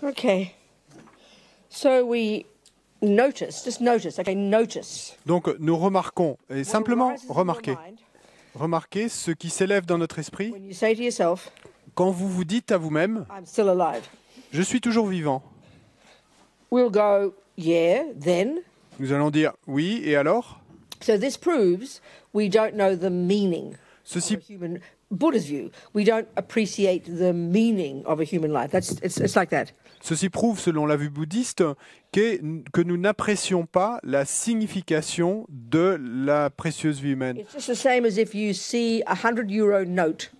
Okay. So we notice, just notice, okay, notice. Donc nous remarquons, et simplement What arises in your remarquez, mind remarquez ce qui s'élève dans notre esprit when you say to yourself, quand vous vous dites à vous-même I'm still alive. « Je suis toujours vivant ». We'll go, yeah, then. Nous allons dire « Oui, et alors ?» So this proves we don't know the meaning Ceci, of a human, Buddha's view. We don't appreciate the meaning of a human life. It's like that. ceci prouve, selon la vue bouddhiste, que nous n'apprécions pas la signification de la précieuse vie humaine. It's just the same as if you see a €100 note.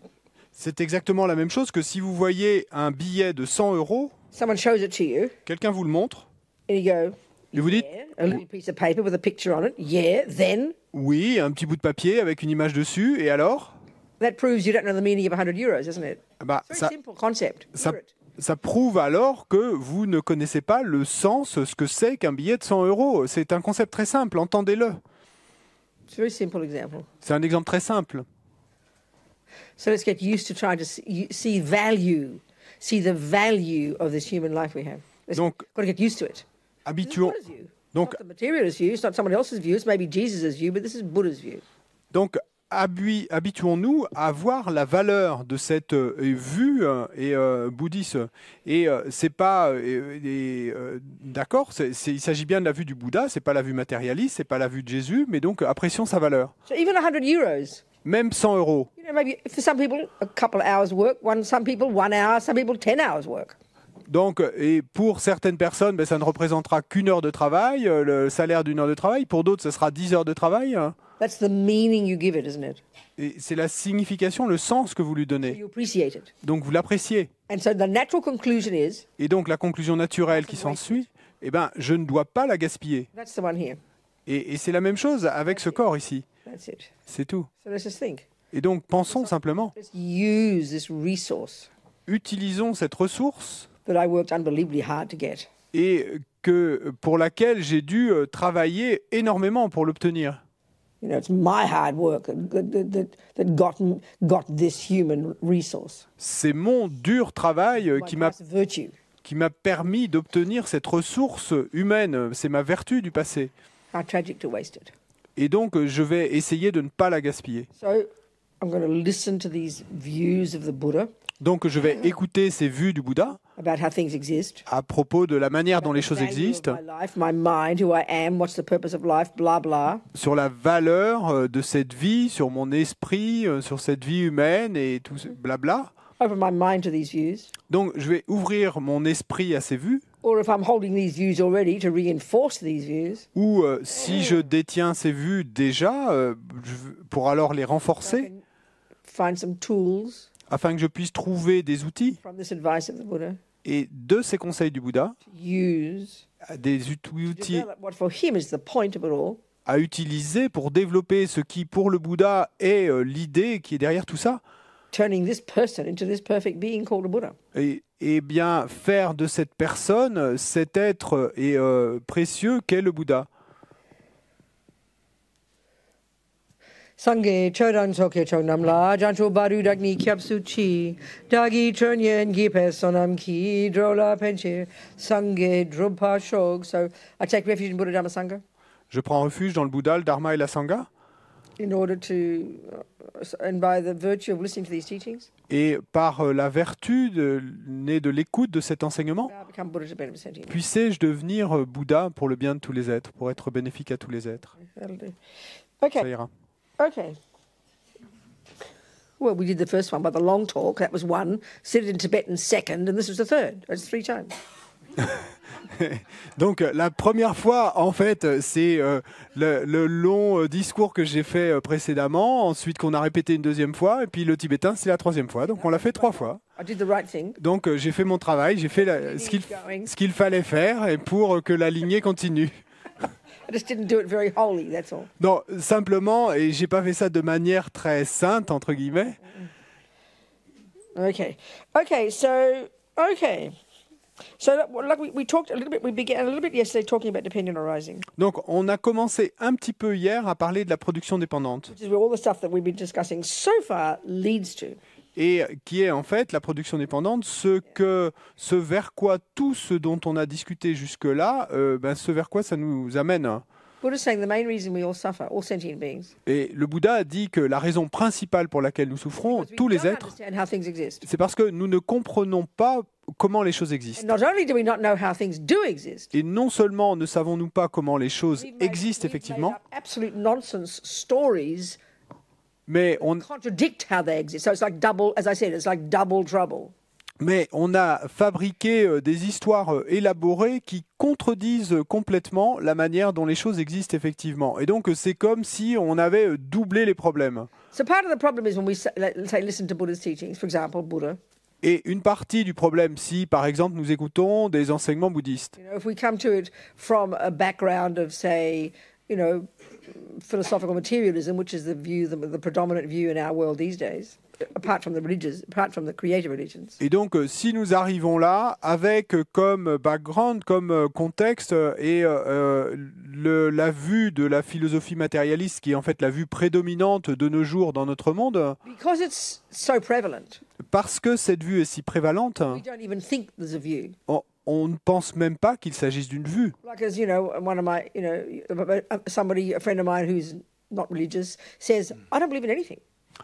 C'est exactement la même chose que si vous voyez un billet de 100 €, Someone shows it to you, quelqu'un vous le montre, and you go, et vous dites yeah, a little piece of paper with a picture on it. Yeah, then. « Oui, un petit bout de papier avec une image dessus, et alors ?» That proves you don't know the meaning of €100, doesn't it? Bah, It's a very simple concept. ça, Hear it. ça prouve alors que vous ne connaissez pas le sens, ce que c'est qu'un billet de 100 €. C'est un concept très simple, entendez-le. It's a very simple example. C'est un exemple très simple. So let's get used to trying to see the value of this human life we have. Donc, Got to get used to it. This is habituons, Buddha's view. donc, It's not the materialist view. It's not someone else's view. It's maybe Jesus' view, but this is Buddha's view. donc habituons-nous à voir la valeur de cette vue bouddhiste. Et c'est pas, d'accord, il s'agit bien de la vue du Bouddha, c'est pas la vue matérialiste, c'est pas la vue de Jésus, mais donc apprécions sa valeur. So even €100, Même 100 €. you know, maybe for some people a couple of hours work, some people 1 hour, some people 10 hours work. Donc, et pour certaines personnes, ben, ça ne représentera qu'une heure de travail, le salaire d'une heure de travail. Pour d'autres, ce sera 10 heures de travail. That's the meaning you give it, isn't it? Et c'est la signification, le sens que vous lui So donnez. you appreciate it. Donc, vous l'appréciez. And so the natural conclusion is, Et donc, la conclusion naturelle qui s'ensuit, eh ben, je ne dois pas la gaspiller. that's the one here. Et c'est la même chose avec ce corps ici. That's it. C'est tout. So let's just think. Et donc, pensons simplement. Let's use this resource Utilisons cette ressource that I worked unbelievably hard to get. et pour laquelle j'ai dû travailler énormément pour l'obtenir. You know, it's my hard work that got this human resource. C'est mon dur travail My qui m'a past virtue. permis d'obtenir cette ressource humaine. C'est ma vertu du passé. How tragic to waste it. Et donc, je vais essayer de ne pas la gaspiller. So I'm going to listen to these views of the Buddha Donc, je vais écouter ces vues du Bouddha about how things exist. à propos de la manière dont les The choses value of existent, my life, my mind, who I am, what's the purpose of life, blah blah. sur la valeur de cette vie, sur mon esprit, sur cette vie humaine et tout ce blabla. Open my mind to these views. Donc, je vais ouvrir mon esprit à ces vues, Or if I'm holding these views already, to reinforce these views. ou si je détiens ces vues déjà, pour alors les I renforcer, can find some tools afin que je puisse trouver des outils from this advice of the Buddha et de ces conseils du Bouddha, to use des to outils develop what for him is the point of it all. à utiliser pour développer ce qui, pour le Bouddha, est l'idée qui est derrière tout ça, Turning this person into this perfect being called a Buddha. et bien faire de cette personne cet être précieux qu'est le Bouddha. Sangye chodan soke chonam la jancho baru dagni kyapsu chi dagi chonyen gipe sonam ki drola penche sangye drupa shog. So I take refuge in Buddha Dhamma Sangha Je prends refuge dans le Bouddha, le Dharma et la Sangha, in order to, and by the virtue of listening to these teachings, et par la vertu née de l'écoute de cet enseignement, I become Buddha to benefit sentient. puissais-je devenir Bouddha pour le bien de tous les êtres, pour être bénéfique à tous les êtres. That'll do. Ça Okay, ira. okay. Well, we did the first one by the long talk. That was one. Said it in Tibetan second, and this was the third. That's 3 times. Donc la première fois, en fait, c'est le long discours que j'ai fait précédemment, ensuite qu'on a répété une deuxième fois, et puis le tibétain, c'est la 3e fois. Donc on l'a fait 3 fois. I did the right thing. Donc j'ai fait mon travail, j'ai fait ce qu'il fallait faire et pour que la lignée continue. I just didn't do it very wholly, that's all. Non, simplement, et j'ai pas fait ça de manière très sainte, entre guillemets. Okay. Okay, so, okay. So, like we talked a little bit, we began a little bit yesterday talking about dependent arising, Donc on a commencé un petit peu hier à parler de la production dépendante. which is where all the stuff that we've been discussing so far leads to. et qui est en fait la production dépendante, ce vers quoi tout ce dont on a discuté jusque-là, ce vers quoi ça nous amène. Buddha is saying the main reason we all suffer, all sentient beings, Et le Bouddha a dit que la raison principale pour laquelle nous souffrons, because we tous les don't êtres, understand how things exist. c'est parce que nous ne comprenons pas comment les choses And existent. not only do we not know how things do exist, Et non seulement ne savons-nous pas comment les choses we've existent made effectivement, up absolute nonsense stories mais on, contradict how they exist. So it's like double, as I said, it's like double trouble. Mais on a fabriqué des histoires élaborées qui contredisent complètement la manière dont les choses existent effectivement. Et donc c'est comme si on avait doublé les problèmes. So part of the problem is when we say listen to Buddha's teachings, for example, Buddha. Et une partie du problème, si par exemple nous écoutons des enseignements bouddhistes, You know, if we come to it from a background of, say, philosophical materialism, which is the predominant view in our world these days, apart from the creative religions. et donc si nous arrivons là avec comme background, comme contexte la vue de la philosophie matérialiste qui est en fait la vue prédominante de nos jours dans notre monde, Because it's so prevalent, parce que cette vue est si prévalente, we don't even think there's a view. on ne pense même pas qu'il s'agisse d'une vue. Like as one of my, a friend of mine who's not religious says, I don't believe in anything.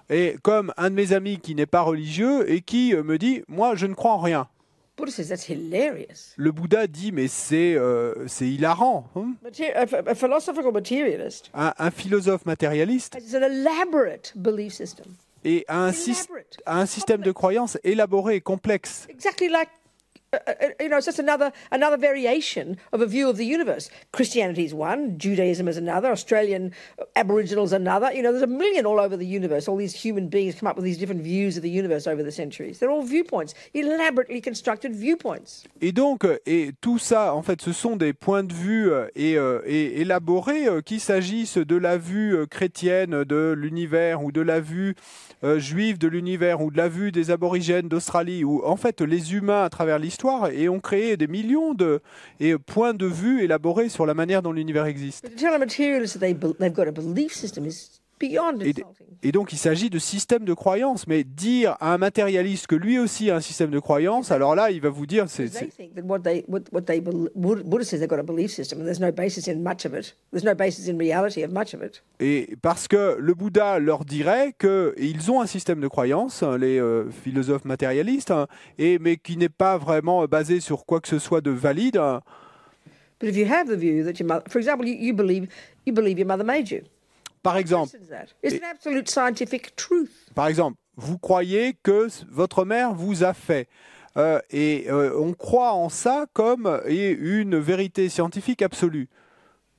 Et comme un de mes amis qui n'est pas religieux et qui me dit « Moi, je ne crois en rien Buddha says that's hilarious. ». Le Bouddha dit « Mais c'est hilarant hein ». A philosophical materialist Un philosophe matérialiste has an elaborate belief system. et a un système de croyance élaboré et complexe. Exactly like, it's just another variation of a view of the universe. Christianity is one, Judaism is another, Australian Aboriginals another. There's a million all over the universe. All these human beings come up with these different views of the universe over the centuries. They're all viewpoints, elaborately constructed viewpoints. Et donc, tout ça, en fait, ce sont des points de vue élaborés, qu'il s'agisse de la vue chrétienne de l'univers ou de la vue juive de l'univers ou de la vue des aborigènes d'Australie, où en fait les humains à travers l'histoire ont créé des millions de points de vue élaborés sur la manière dont l'univers existe. But to tell a materialist that they've got a belief system is beyond insulting. Et donc il s'agit de système de croyance, mais dire à un matérialiste que lui aussi a un système de croyance, alors là il va vous dire They think that Buddha says they've got a belief system, and there's no basis in much of it. There's no basis in reality of much of it. Et parce que le Bouddha leur dirait qu'ils ont un système de croyance, les philosophes matérialistes, mais qui n'est pas vraiment basé sur quoi que ce soit de valide. But if you have the view that your mother, for example, you believe your mother made you. Par exemple, It's an absolute scientific truth. vous croyez que votre mère vous a fait. On croit en ça comme une vérité scientifique absolue.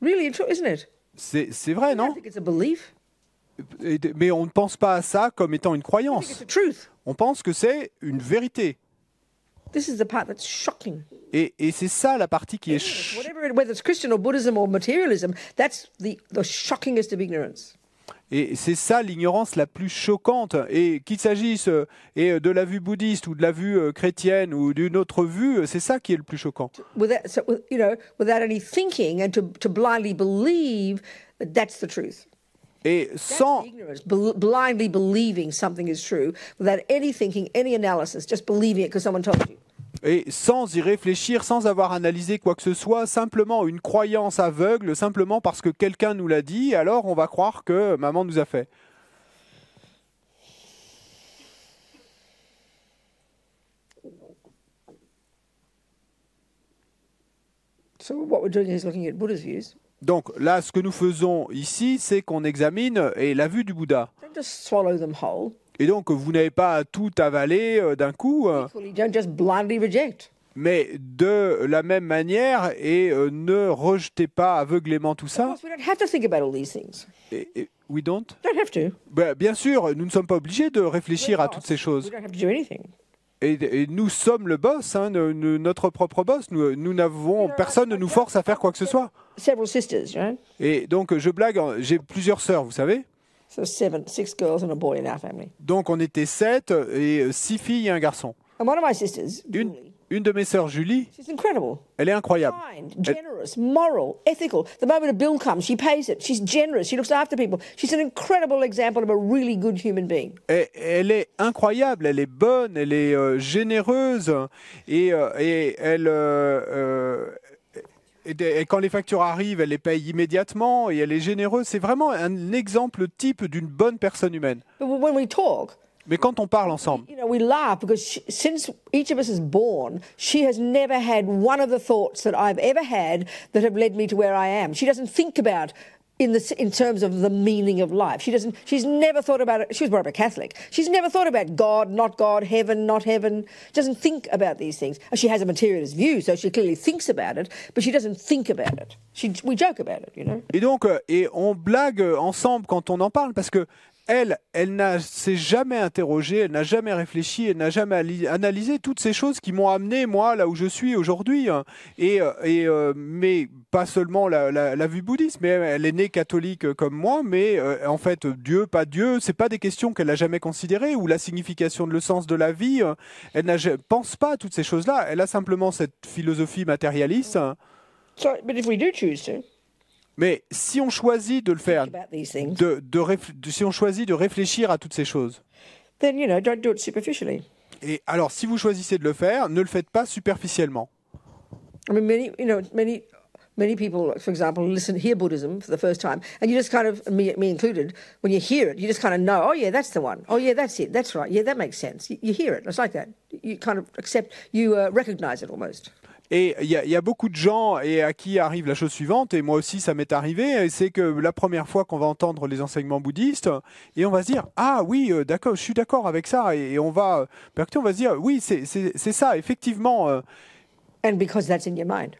Really, isn't it? C'est vrai, I non? think it's a belief. Mais on ne pense pas à ça comme étant une I think croyance. it's a truth. On pense que c'est une vérité. This is the part that's shocking. Et c'est ça la partie qui est Whether it's Christian or Buddhism or materialism, that's the shockingest of ignorance. Et c'est ça l'ignorance la plus choquante. Et qu'il s'agisse de la vue bouddhiste ou de la vue chrétienne ou d'une autre vue, c'est ça qui est le plus choquant. Without any thinking and to blindly believe that that's the truth. Et That's sans, ignorance, blindly believing something is true without any thinking, any analysis, just believing it because someone told you. et sans y réfléchir, sans avoir analysé quoi que ce soit, simplement une croyance aveugle, simplement parce que quelqu'un nous l'a dit, alors on va croire que maman nous a fait. So what we're doing is looking at Buddha's views. Donc là, ce que nous faisons ici, c'est qu'on examine la vue du Bouddha. Don't just swallow them whole. Et donc, vous n'avez pas tout avalé d'un coup, Equally, don't just blindly reject. mais de la même manière, et ne rejetez pas aveuglément tout Of ça. course, we don't have to think about all these things. We don't? Don't have to. Bien sûr, nous ne sommes pas obligés de réfléchir à toutes ces We choses. don't have to do anything. Et nous sommes le boss, hein, notre propre boss. Nous n'avons, personne ne nous force à faire quoi que ce soit. Several sisters, right? Et donc, je blague, j'ai plusieurs sœurs, vous savez. So 6 girls and a boy in our family. Donc, on était 7 et 6 filles et un garçon. And one of my sisters, Une, Julie, Une de mes sœurs, Julie, She's incredible. elle est incroyable. Kind, generous, moral, ethical. The moment a bill comes, she pays it. She's generous. She looks after people. She's an incredible example of a really good human being. Elle est incroyable, elle est bonne, elle est généreuse et et quand les factures arrivent, elle les paye immédiatement et elle est généreuse. C'est vraiment un exemple type d'une bonne personne humaine. But when we talk, Mais quand on parle ensemble, we laugh because since each of us is born, she has never had one of the thoughts that I've ever had that have led me to where I am. She doesn't think about in terms of the meaning of life. She's never thought about it. She was brought up a Catholic. She's never thought about God, not God, heaven, not heaven. She doesn't think about these things. She has a materialist view, so she clearly thinks about it, but she doesn't think about it. We joke about it, you know. Et donc, et on blague ensemble quand on en parle parce que elle s'est jamais interrogée, elle n'a jamais réfléchi, elle n'a jamais analysé toutes ces choses qui m'ont amené, moi, là où je suis aujourd'hui. Mais pas seulement la vue bouddhiste, mais elle est née catholique comme moi, mais en fait, Dieu, pas Dieu, c'est pas des questions qu'elle n'a jamais considérées, ou la signification de le sens de la vie. Elle ne pense pas à toutes ces choses-là. Elle a simplement cette philosophie matérialiste. So, but if we do choose to, Mais si on choisit de le faire, about these things, si on choisit de réfléchir à toutes ces choses, then, don't do it superficially. et alors si vous choisissez de le faire, ne le faites pas superficiellement. I mean, many people, for example, hear Buddhism for the first time, and you just kind of, me included, when you hear it, you just kind of know, oh yeah, that's the one. Oh yeah, that's it. That's right. Yeah, that makes sense. You hear it. It's like that. You kind of accept, you recognize it almost. Et il y a beaucoup de gens et à qui arrive la chose suivante, et moi aussi ça m'est arrivé, c'est que la première fois qu'on va entendre les enseignements bouddhistes, et on va se dire, ah oui, d'accord, je suis d'accord avec ça, et on va se dire, oui, c'est ça, effectivement. And because that's in your mind.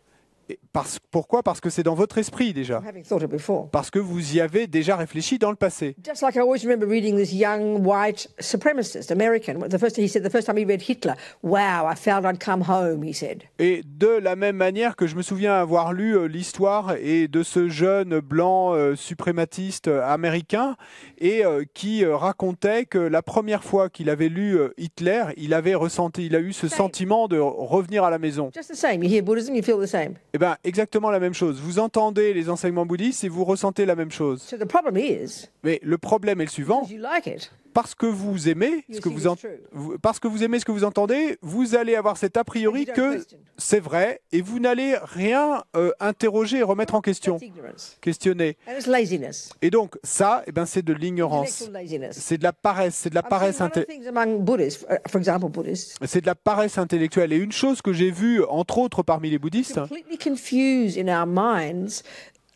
Pourquoi? Parce que c'est dans votre esprit déjà. Having thought it before. Parce que vous y avez déjà réfléchi dans le passé. Just like I always remember reading this young white supremacist American. He said the first time he read Hitler, wow, I felt I'd come home, he said. Et de la même manière que je me souviens avoir lu l'histoire et de ce jeune blanc suprématiste américain et qui racontait que la première fois qu'il avait lu Hitler, il a eu ce sentiment de revenir à la maison. Just the same. You hear Buddhism, you feel the same. Eh bien, exactement la même chose. Vous entendez les enseignements bouddhistes et vous ressentez la même chose. So the problem is, mais le problème est le suivant. You like it, parce que vous aimez ce que parce que vous aimez ce que vous entendez, vous allez avoir cet a priori que c'est vrai et vous n'allez rien interroger et remettre en question, questionner. Et donc ça, eh ben, c'est de l'ignorance, c'est de la paresse, c'est de la paresse c'est de la paresse intellectuelle. Et une chose que j'ai vue entre autres parmi les bouddhistes,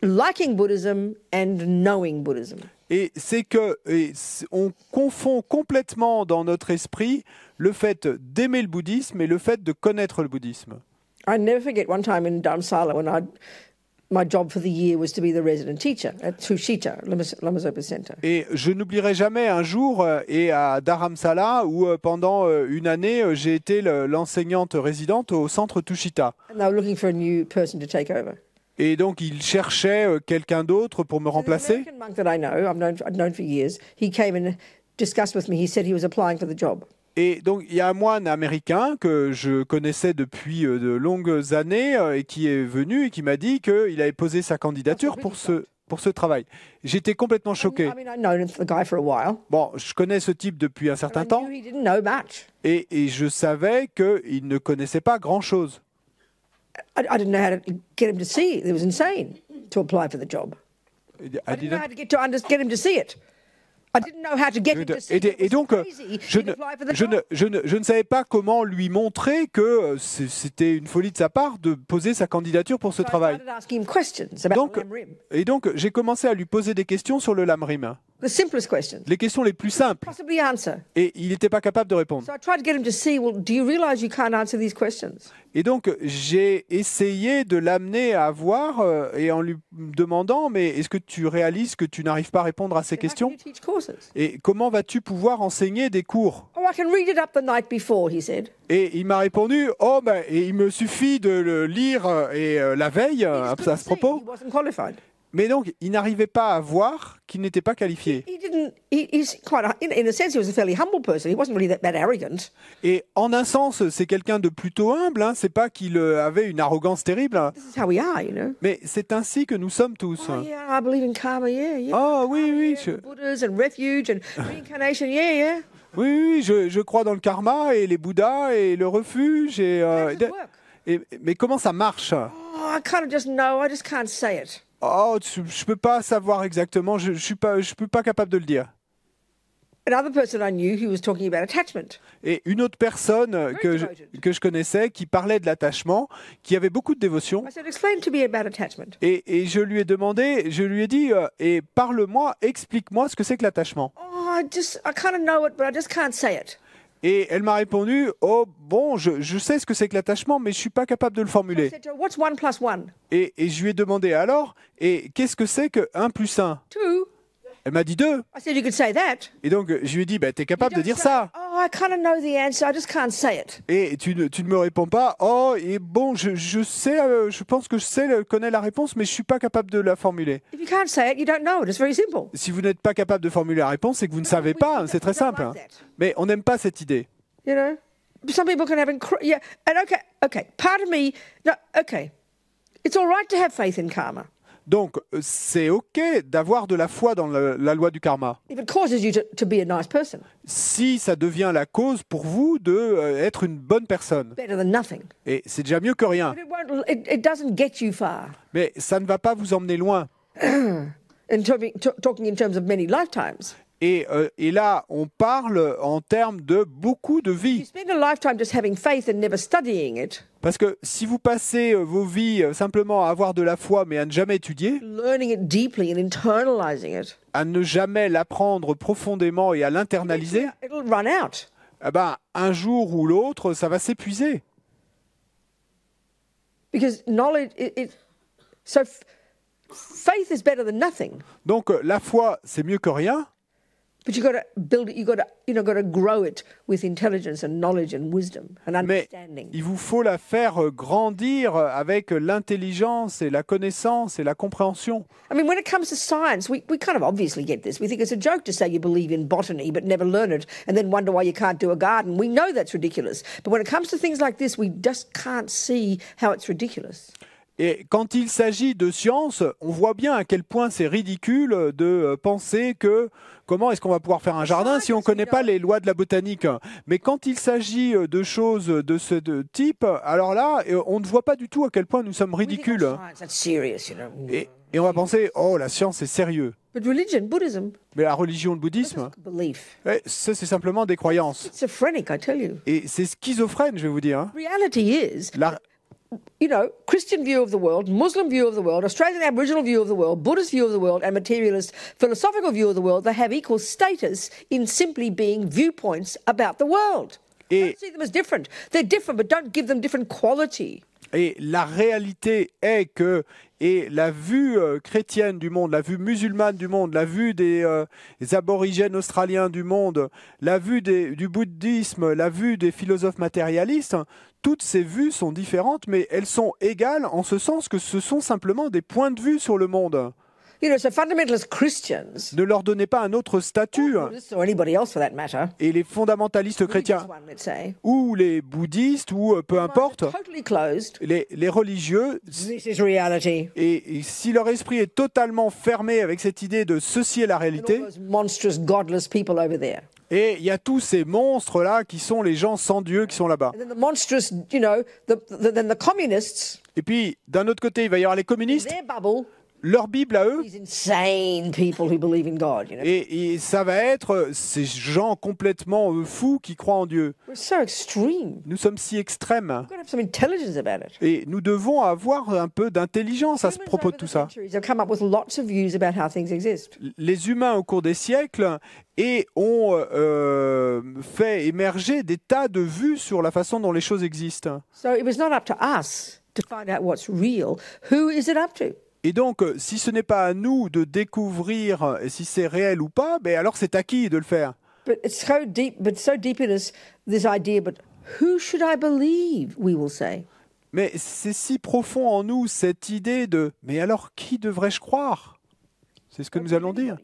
liking Buddhism and knowing Buddhism. Et c'est que on confond complètement dans notre esprit le fait d'aimer le bouddhisme et le fait de connaître le bouddhisme. I never forget one time in Dharamsala when my job for the year was to be the resident teacher at Tushita, Lama Zopa Center. Et je n'oublierai jamais un jour et à Dharamsala où pendant une année j'ai été l'enseignante résidente au centre Tushita. And they were looking for a new person to take over. Et donc, il cherchait quelqu'un d'autre pour me remplacer. Et donc, il y a un moine américain que je connaissais depuis de longues années et qui est venu et qui m'a dit qu'il avait posé sa candidature pour ce travail. J'étais complètement choqué. Bon, je connais ce type depuis un certain temps et je savais qu'il ne connaissait pas grand-chose. I didn't know how to get him to see it. It was insane to apply for the job. I didn't know how to get him to see it. I didn't know how to get him to see it. Et donc, je ne savais pas comment lui montrer que c'était une folie de sa part de poser sa candidature pour ce travail. Donc, j'ai commencé à lui poser des questions sur le Lamrim. Les questions les plus simples. Et il n'était pas capable de répondre. Et donc, j'ai essayé de l'amener à voir et en lui demandant, mais est-ce que tu réalises que tu n'arrives pas à répondre à ces questions? Et comment vas-tu pouvoir enseigner des cours? Et il m'a répondu, et il me suffit de le lire la veille à ce propos. Mais donc, il n'arrivait pas à voir qu'il n'était pas qualifié. He didn't. He's quite. In a sense, he was a fairly humble person. He wasn't really that arrogant. Et en un sens, c'est quelqu'un de plutôt humble. Hein. C'est pas qu'il avait une arrogance terrible. Hein. This is how we are, you know. Mais c'est ainsi que nous sommes tous. Oh yeah, I believe in karma. Yeah, yeah. Oh oui, oui, Buddhas and refuge and reincarnation. Yeah, yeah. oui, oui, je crois dans le karma et les Bouddhas et le refuge. How does it work? Mais comment ça marche? Oh, I kind of just know. I just can't say it. Oh, je peux pas savoir exactement. Je suis pas capable de le dire. Another person I knew who was talking about attachment. Et une autre personne que je connaissais qui parlait de l'attachement, qui avait beaucoup de dévotion. I said, explain to me about attachment. Et je lui ai dit, et parle-moi, explique-moi ce que c'est que l'attachement. Oh, I kind of know it, but I just can't say it. Et elle m'a répondu, oh bon, je sais ce que c'est que l'attachement, mais je suis pas capable de le I formuler. said to her, what's 1 plus 1? Et je lui ai demandé alors, et qu'est-ce que c'est que 1 plus 1? 2. Elle m'a dit 2. I said, you could say that. Et donc je lui ai dit, bah, tu es You capable de don't dire say, ça. oh, I kind of know the answer, I just can't say it. Et tu ne me réponds pas, oh, et bon, je sais, je pense que connais la réponse, mais je suis pas capable de la formuler. If you can't say it, you don't know it. It's very simple. Si vous n'êtes pas capable de formuler la réponse, c'est que vous ne savez pas, c'est très simple. Hein. Mais on n'aime pas cette idée. You know, some people can have yeah, and okay. Part of me, no, okay. It's all right to have faith in karma Donc, c'est OK d'avoir de la foi dans la loi du karma. if it causes you to be a nice person. Si ça devient la cause pour vous d'être une bonne personne. Better than nothing. Et c'est déjà mieux que rien. But it doesn't get you far. Mais ça ne va pas vous emmener loin. And talking in terms of many lifetimes. Et là, on parle en termes de beaucoup de You vies. spend a lifetime just having faith and never studying it, Parce que si vous passez vos vies simplement à avoir de la foi, mais à ne jamais étudier, learning it deeply and internalizing it, à ne jamais l'apprendre profondément et à l'internaliser, it'll run out. eh ben, un jour ou l'autre, ça va s'épuiser. Because knowledge, faith is better than nothing. Donc la foi, c'est mieux que rien, But you got to build it. You got to grow it with intelligence and knowledge and wisdom and mais understanding. il vous faut la faire grandir avec l'intelligence et la connaissance et la compréhension. I mean, when it comes to science, we kind of obviously get this. We think it's a joke to say you believe in botany but never learn it and then wonder why you can't do a garden. We know that's ridiculous. But when it comes to things like this, we just can't see how it's ridiculous. Et quand il s'agit de science, on voit bien à quel point c'est ridicule de penser que comment est-ce qu'on va pouvoir faire un jardin si on ne connaît pas les lois de la botanique. Mais quand il s'agit de choses de ce type, alors là, on ne voit pas du tout à quel point nous sommes We think, ridicules. oh, science, that's serious, you know. Et on va penser, oh, la science, c'est sérieux. But religion, Buddhism, Mais la religion, le bouddhisme, belief. ça, c'est simplement des croyances. It's schizophrenic, I tell you. Et c'est schizophrène, je vais vous dire. Hein. Reality is, La, Christian view of the world, Muslim view of the world, Australian Aboriginal view of the world, Buddhist view of the world, and materialist philosophical view of the world, they have equal status in simply being viewpoints about the world. Don't see them as different. They're different, but don't give them different quality. Et la réalité est que la vue chrétienne du monde, la vue musulmane du monde, la vue des aborigènes australiens du monde, la vue du bouddhisme, la vue des philosophes matérialistes, toutes ces vues sont différentes, mais elles sont égales en ce sens que ce sont simplement des points de vue sur le monde. So fundamentalist Christians, Ne leur donnez pas un autre statut. Buddhists or anybody else for that matter, Et les fondamentalistes chrétiens, religious one, let's say, ou les bouddhistes, ou peu importe, totally closed. les religieux, This is reality. et si leur esprit est totalement fermé avec cette idée de ceci est la And all réalité, those monstrous, godless people over there. et il y a tous ces monstres-là qui sont les gens sans Dieu qui sont là-bas. And then the monstrous, then the communists, Et puis, d'un autre côté, il va y avoir les communistes, their bubble, leur Bible à eux, these insane people who believe in God, et ça va être ces gens complètement fous qui croient en Dieu. We're so extreme. Nous sommes si extrêmes, We've got to have some intelligence about it. et nous devons avoir un peu d'intelligence à ce Humans propos over de tout the ça. centuries have come up with lots of views about how things exist. Les humains, au cours des siècles, ont fait émerger des tas de vues sur la façon dont les choses existent. So it was not up to us to find out what's real. Who is it up to? Et donc, si ce n'est pas à nous de découvrir si c'est réel ou pas, ben alors c'est à qui de le faire? But it's so deep in us, this idea, but who should I believe, we will say. Mais c'est si profond en nous, cette idée de « mais alors qui devrais-je croire ?» C'est ce que nous allons dire.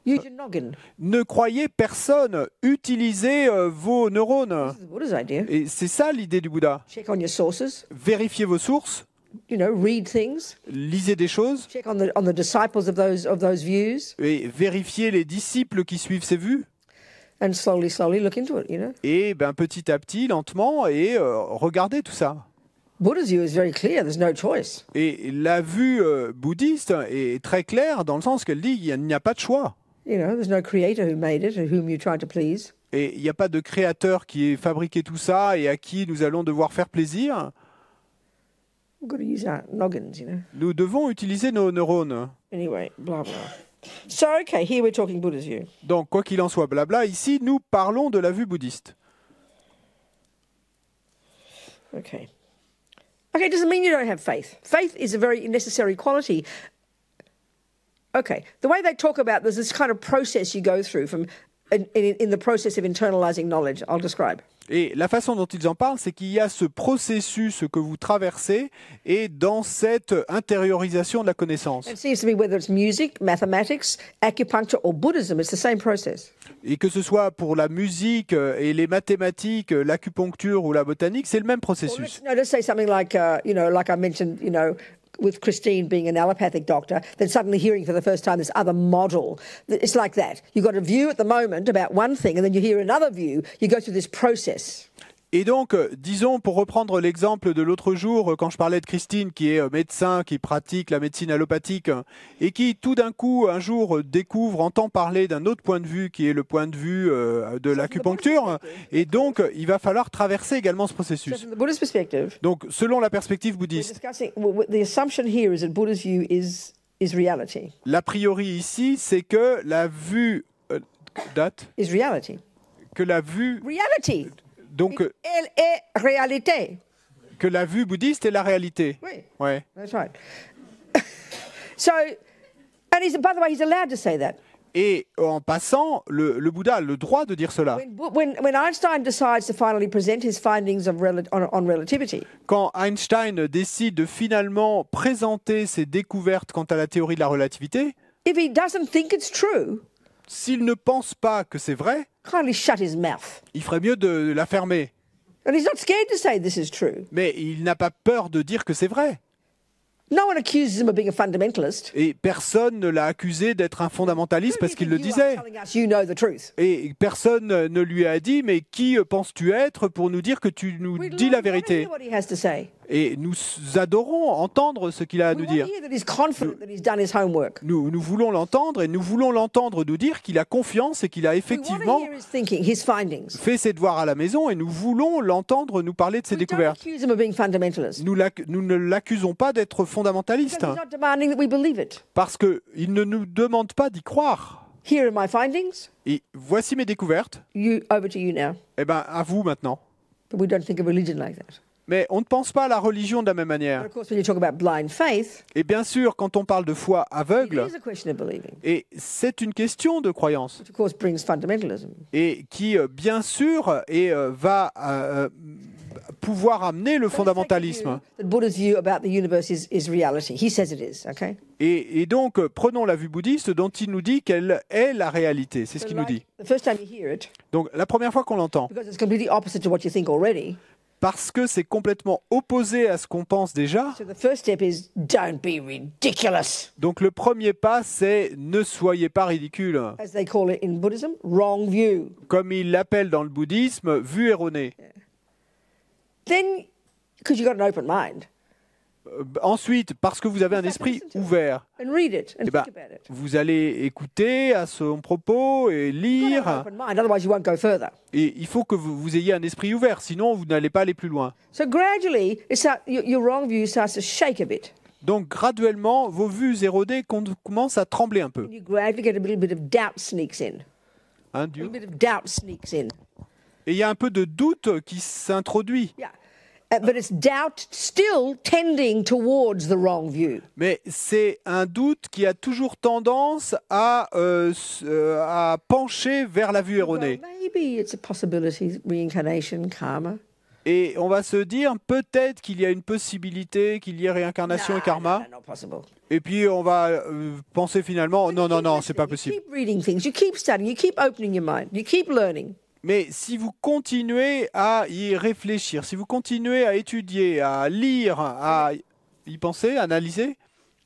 Use your noggin. Ne croyez personne, utilisez vos neurones. This is the Buddha's idea. Et c'est ça l'idée du Bouddha. Check on your sources. Vérifiez vos sources, Read things. lisez des choses, Check on the disciples of those views, et vérifiez les disciples qui suivent ces vues. and slowly look into it. Et petit à petit, lentement, et regardez tout ça. Buddha's view is very clear. There's no choice. Et la vue bouddhiste est très claire dans le sens qu'elle dit qu'il n'y a pas de choix. There's no creator who made it, whom you try to please. Et il n'y a pas de créateur qui ait fabriqué tout ça et à qui nous allons devoir faire plaisir. We've got to use our noggins. Nous devons utiliser nos neurones. Anyway, blah blah. So okay, here we're talking Buddha's view. Donc, quoi qu'il en soit, blabla, ici, nous parlons de la vue bouddhiste. Okay. Okay, it doesn't mean you don't have faith. Faith is a very necessary quality. Okay, the way they talk about there's this kind of process you go through in the process of internalizing knowledge. I'll describe. Et la façon dont ils en parlent, c'est qu'il y a ce processus que vous traversez et dans cette intériorisation de la connaissance. It seems to me whether it's music, mathematics, acupuncture, or Buddhism, it's the same process. Et que ce soit pour la musique et les mathématiques, l'acupuncture ou la botanique, c'est le même processus. Let's say something like, like I mentioned, with Christine being an allopathic doctor, then suddenly hearing for the first time this other model. It's like that. You've got a view at the moment about one thing, and then you hear another view. You go through this process. Et donc, disons, pour reprendre l'exemple de l'autre jour, quand je parlais de Christine, qui est médecin, qui pratique la médecine allopathique, et qui, tout d'un coup, un jour, découvre, entend parler d'un autre point de vue, qui est le point de vue de l'acupuncture, et donc, il va falloir traverser également ce So processus. from the Buddhist perspective, Donc, selon la perspective we're bouddhiste, discussing, the assumption here is that Buddha's view is reality. l'a priori ici, c'est que la vue... date Is reality. Que la vue... Reality. Donc, Elle est réalité. que la vue bouddhiste est la réalité. Oui, Ouais. that's right. So, and by the way, he's allowed to say that. Et en passant, le Bouddha a le droit de dire cela. When Einstein decides to finally present his findings of on relativity, Quand Einstein décide de finalement présenter ses découvertes quant à la théorie de la relativité, if he doesn't think it's true, s'il ne pense pas que c'est vrai, kindly shut his mouth. il ferait mieux de la fermer. And he's not scared to say this is true. Mais il n'a pas peur de dire que c'est vrai. No one accuses him of being a fundamentalist. Et personne ne l'a accusé d'être un fondamentaliste parce qu'il le You are disait. telling us you know the truth. Et personne ne lui a dit, mais qui penses-tu être pour nous dire que tu nous We'd dis la love to vérité? hear what he has to say. Et nous adorons entendre ce qu'il a à We nous want dire. to hear that he's confident that he's done his homework. Nous voulons l'entendre et nous voulons l'entendre nous dire qu'il a confiance et qu'il a We want effectivement to hear his thinking, his findings. fait ses devoirs à la maison et nous voulons l'entendre nous parler de ses We don't découvertes. accuse him of being fundamentalist. Nous ne l'accusons pas d'être fondamentaliste Because he's not demanding that we believe it. parce qu'il ne nous demande pas d'y croire. Here are my findings. Et voici mes découvertes. Over to you now. Eh bien, à vous maintenant. But we don't think of religion like that. Mais on ne pense pas à la religion de la même But manière. of course, when you talk about blind faith, Et bien sûr, quand on parle de foi it aveugle, is a question of believing, et c'est une question de croyance, which of course brings fundamentalism. et qui, bien sûr, va pouvoir amener le fondamentalisme. The Buddha's view about the universe is reality. He says it is, okay? Et donc, prenons la vue bouddhiste dont il nous dit qu'elle est la réalité. C'est ce qu'il nous dit. The first time you hear it, Donc, la première fois qu'on l'entend, because it's completely opposite to what you think already, parce que c'est complètement opposé à ce qu'on pense déjà, so the first step is don't be ridiculous, donc le premier pas, c'est ne soyez pas ridicule. as they call it in Buddhism, wrong view. Comme il l'appelle dans le bouddhisme, vue erronée. Then, because you've got an open mind, Ensuite, parce que vous avez un esprit ouvert, and read it and eh ben, think about it. vous allez écouter à son propos et You've got an lire. open mind, otherwise you won't go further. Et il faut que vous ayez un esprit ouvert, sinon vous n'allez pas aller plus loin. So gradually, your wrong view starts to shake a bit. Donc graduellement, vos vues érodées commencent à trembler un peu. And you gradually get a little bit of doubt sneaks in. Hein, A Dieu. little bit of doubt sneaks in. Et il y a un peu de doute qui s'introduit. Yeah. But it's doubt still tending towards the wrong view. Mais c'est un doute qui a toujours tendance à pencher vers la vue erronée. Well, maybe it's a possibility, reincarnation, karma. Et on va se dire peut-être qu'il y a une possibilité qu'il y ait réincarnation et karma. not possible. Et puis on va penser finalement non, non, non, c'est pas You possible. keep reading things, you keep studying, you keep opening your mind, you keep learning. Mais si vous continuez à y réfléchir, si vous continuez à étudier, à lire, à y penser, à analyser,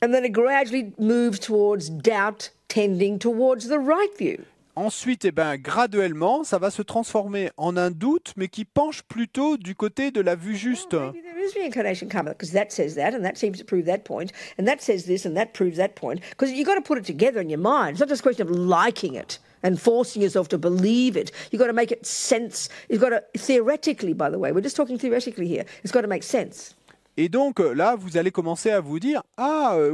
And then it gradually moves towards doubt, tending towards the right view. ensuite, eh ben, graduellement, ça va se transformer en un doute, mais qui penche plutôt du côté de la vue juste. Maybe there is reincarnation karma because that says that, and that seems to prove that point, and that says this, and that proves that point. Because you've got to put it together in your mind. It's not just a question of liking it and forcing yourself to believe it. You've got to make it sense. You've got to, theoretically, by the way, we're just talking theoretically here, it's got to make sense. Et donc là, vous allez commencer à vous dire,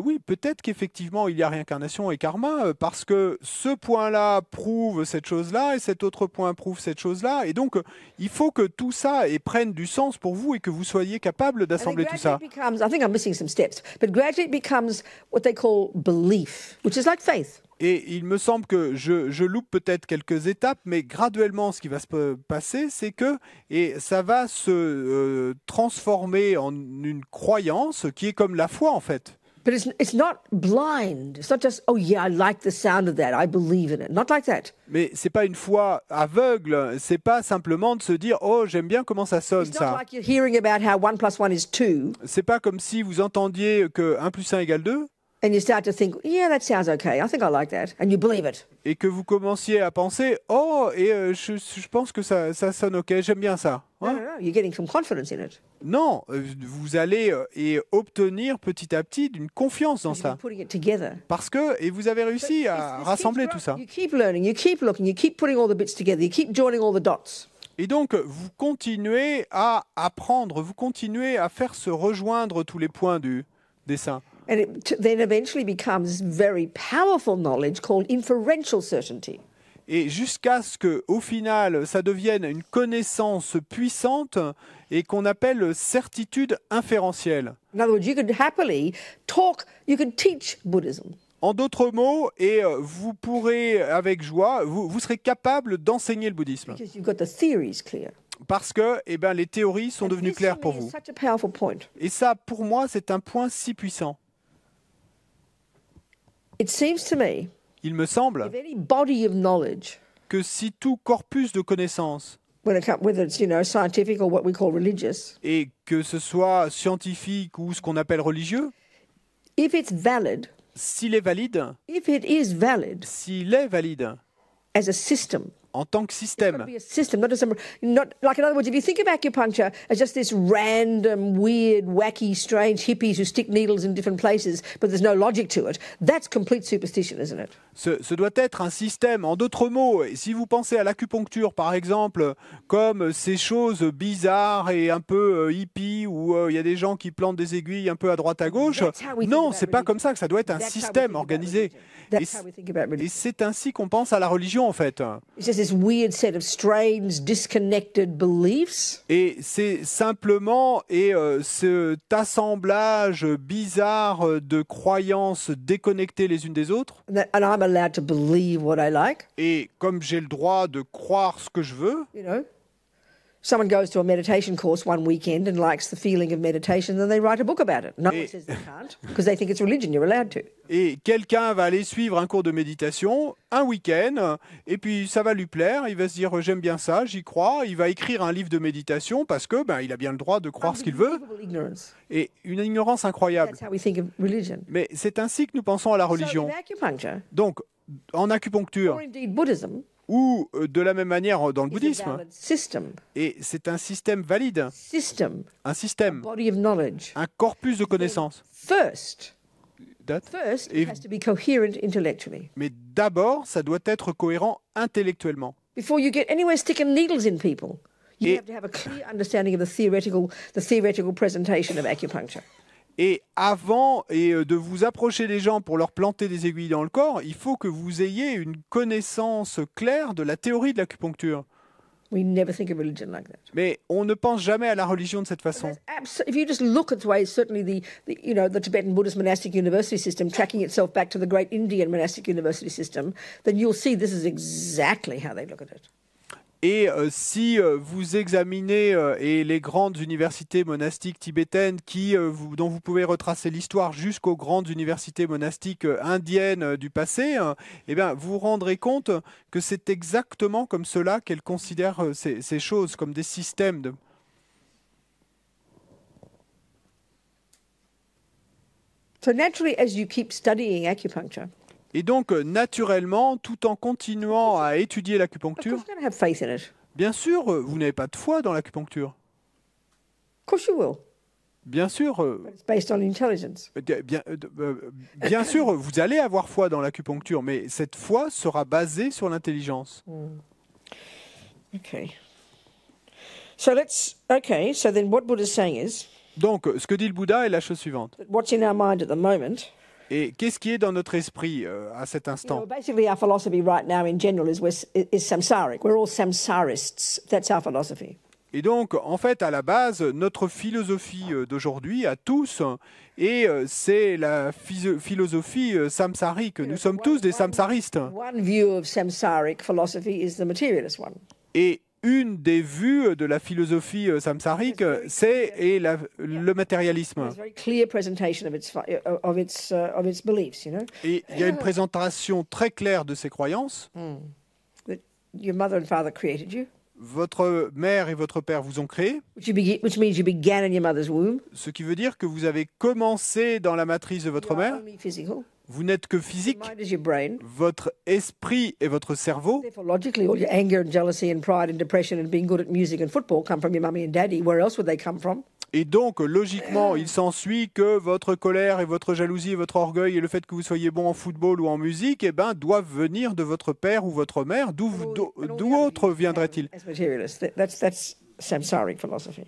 oui, peut-être qu'effectivement il y a réincarnation et karma, parce que ce point-là prouve cette chose-là, et cet autre point prouve cette chose-là. Et donc, il faut que tout ça prenne du sens pour vous et que vous soyez capable d'assembler tout ça. I think I'm missing some steps, but gradually it becomes what they call belief, which is like faith. Et il me semble que je loupe peut-être quelques étapes, mais graduellement, ce qui va se passer, c'est que ça va se transformer en une croyance qui est comme la foi, en fait. But it's not blind. It's not just, oh yeah, I like the sound of that. I believe in it. Not like that. Mais c'est pas une foi aveugle. C'est pas simplement de se dire, oh, j'aime bien comment ça sonne, It's not ça. like you're hearing about how 1 + 1 is 2, C'est pas comme si vous entendiez que 1 + 1 égale 2 and you start to think, yeah, that sounds okay. I think I like that. And you believe it. et que vous commenciez à penser, oh, je pense que ça sonne ok, j'aime bien ça. No, Hein? no, no. You're getting some confidence in it. Non, vous allez obtenir petit à petit d'une confiance dans You've ça. been putting it together. Parce que, et vous avez réussi à This rassembler keeps tout ça. growing. You keep learning, you keep looking, you keep putting all the bits together, you keep joining all the dots. Et donc, vous continuez à apprendre, vous continuez à faire se rejoindre tous les points du dessin. And it then eventually becomes very powerful knowledge called inferential certainty. Et jusqu'à ce que, au final, ça devienne une connaissance puissante et qu'on appelle certitude inférentielle. In other words, you could happily talk, you could teach Buddhism. En d'autres mots, vous pourrez, avec joie, vous serez capable d'enseigner le bouddhisme. Because you've got the theories clear. Parce que les théories sont And devenues this, claires for pour me, is vous. such a powerful point. Et ça, pour moi, c'est un point si puissant. It seems to me, Il me semble if any body of knowledge, que si tout corpus de connaissances, whether it's scientific or what we call religious, et que ce soit scientifique ou ce qu'on appelle religieux, if it's valid, s'il est valide, if it is valid s'il est valide as a system, en tant que it's système, got to be a system, not just not like, in other words, if you think of acupuncture as just this random, weird, wacky, strange hippies who stick needles in different places, but there's no logic to it, that's complete superstition, isn't it? ce doit être un système. En d'autres mots, si vous pensez à l'acupuncture, par exemple, comme ces choses bizarres et un peu hippies, où il y a des gens qui plantent des aiguilles un peu à droite à gauche, That's how we think non, about c'est pas religion. comme ça que ça doit être un That's how we système think about organisé. religion. Et That's how we think about religion. c'est ainsi qu'on pense à la religion, en fait. It's just this weird set of strange, disconnected beliefs. Et c'est simplement cet assemblage bizarre de croyances déconnectées les unes des autres. And I'm allowed to believe what I like, Et comme j'ai le droit de croire ce que je veux, you know. Someone goes to a meditation course one weekend and likes the feeling of meditation, then they write a book about it. No one says they can't, because they think it's religion, you're allowed to. et quelqu'un va aller suivre un cours de méditation un week-end, et puis ça va lui plaire, il va se dire j'aime bien ça, j'y crois, il va écrire un livre de méditation parce que il a bien le droit de croire ce qu'il veut, Unbelievable ignorance. et une ignorance incroyable. That's how we think of religion. Mais c'est ainsi que nous pensons à la religion. So in acupuncture, Donc, en acupuncture, or indeed Buddhism, ou de la même manière dans le is a bouddhisme, valid system, et c'est un système valide, un système, body of knowledge. un corpus de connaissances. First, Et- it has to be coherent intellectually. Mais d'abord, ça doit être cohérent intellectuellement. Before you get anywhere sticking needles in people, you Et- have to have a clear understanding of the theoretical presentation of acupuncture. Et avant de vous approcher des gens pour leur planter des aiguilles dans le corps, il faut que vous ayez une connaissance claire de la théorie de l'acupuncture. We never think of religion like that. Mais on ne pense jamais à la religion de cette façon. If you just look at the way, certainly the Tibetan Buddhist monastic university system tracking itself back to the great Indian monastic university system, then you'll see this is exactly how they look at it. Et si vous examinez et les grandes universités monastiques tibétaines dont vous pouvez retracer l'histoire jusqu'aux grandes universités monastiques indiennes du passé, eh bien, vous vous rendrez compte que c'est exactement comme cela qu'elles considèrent ces choses, comme des systèmes de... So naturally, as you keep studying acupuncture, Et donc, naturellement, tout en continuant à étudier of l'acupuncture, course you're going to have faith in it. bien sûr, vous n'avez pas de foi dans l'acupuncture. Of course you will. Bien sûr, But it's based on intelligence. bien sûr, vous allez avoir foi dans l'acupuncture, mais cette foi sera basée sur l'intelligence. Okay. So then what Buddha's saying is Donc, ce que dit le Bouddha est la chose suivante. that what's in our mind at the moment, Et qu'est-ce qui est dans notre esprit à cet you know, instant? basically our philosophy right now in general is samsaric. We're all samsarists. That's our philosophy. Et donc, en fait, à la base, notre philosophie d'aujourd'hui, à tous, c'est la philosophie samsarique. Nous sommes tous des samsaristes. One view of samsaric philosophy is the materialist one. Et une des vues de la philosophie samsarique, c'est le matérialisme. It's a very clear presentation of its beliefs, you know. Et il y a une présentation très claire de ces croyances. That your mother and father created you, Votre mère et votre père vous ont créé, which means you began in your mother's womb. ce qui veut dire que vous avez commencé dans la matrice de votre You are mère. only physical. Vous n'êtes que Your physique. mind is your brain. Votre esprit et votre cerveau. Therefore, logically, all your anger and jealousy and pride and depression and being good at music and football come from your mummy and daddy. Where else would they come from? Et donc, logiquement, il s'ensuit que votre colère et votre jalousie et votre orgueil et le fait que vous soyez bon en football ou en musique, eh ben, doivent venir de votre père ou votre mère. D'où autre viendrait-il? As materialists, that's samsaric philosophy.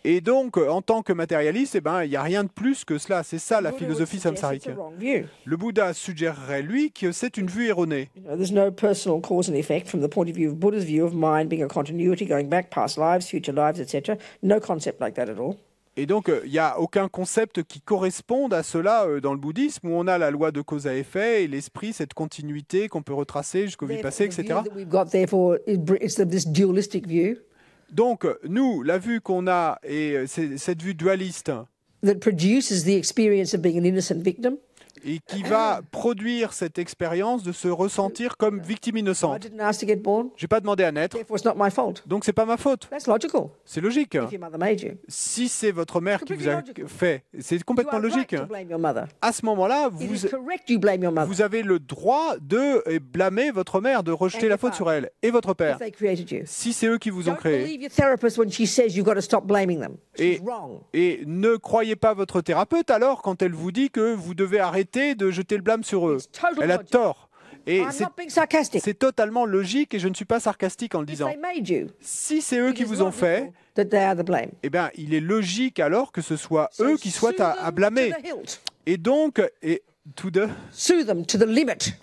Et donc, en tant que matérialiste, eh ben, il n'y a rien de plus que cela. C'est ça la Buddha would philosophie suggest it's samsarique. a wrong view. Le Bouddha suggérerait, lui, que c'est une vue erronée. You know, there's no personal cause and effect from the point of view of Buddha's view of mind being a continuity going back past lives, future lives, etc. No concept like that at all. Et donc, il n'y a aucun concept qui corresponde à cela dans le bouddhisme, où on a la loi de cause à effet et l'esprit, cette continuité qu'on peut retracer jusqu'aux vies passées, The view etc. that we've got, therefore, it's this dualistic view Donc, nous, la vue qu'on a, et c'est cette vue dualiste, that produces the experience of being an innocent victim. et qui va produire cette expérience de se ressentir comme victime I innocente. didn't ask to get born, J'ai pas demandé à naître, therefore it's not my fault. donc c'est pas ma faute. That's logical. C'est logique. If your mother made you, Si c'est votre mère qui vous a Completely logical. fait, c'est you complètement are right logique. to blame your mother. À ce moment-là, It vous, is correct you blame your mother vous avez le droit de blâmer votre mère, de rejeter And la your faute father. sur elle et votre père. if they created you. Si c'est eux qui vous ont Don't créé. believe your therapist when she says you've got to stop blaming them. Et- She's wrong. Et ne croyez pas votre thérapeute alors quand elle vous dit que vous devez arrêter de jeter le blâme sur eux. It's total Elle a logic. tort. Et I'm not being sarcastic. c'est totalement logique et je ne suis pas sarcastique en le If disant. they made you, Si c'est eux it qui is vous ont fait, logical that they are the blame. eh bien, il est logique alors que ce soit So eux qui soient sue à them blâmer. to the hilt. Et donc, Sue them to the limit.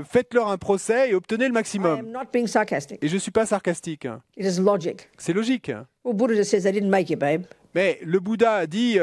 faites-leur un procès et obtenez le I maximum. am not being sarcastic. Et je ne suis pas sarcastique. It is logic. C'est logique. Well, Buddha just says they didn't make you, babe. Mais le Bouddha a dit,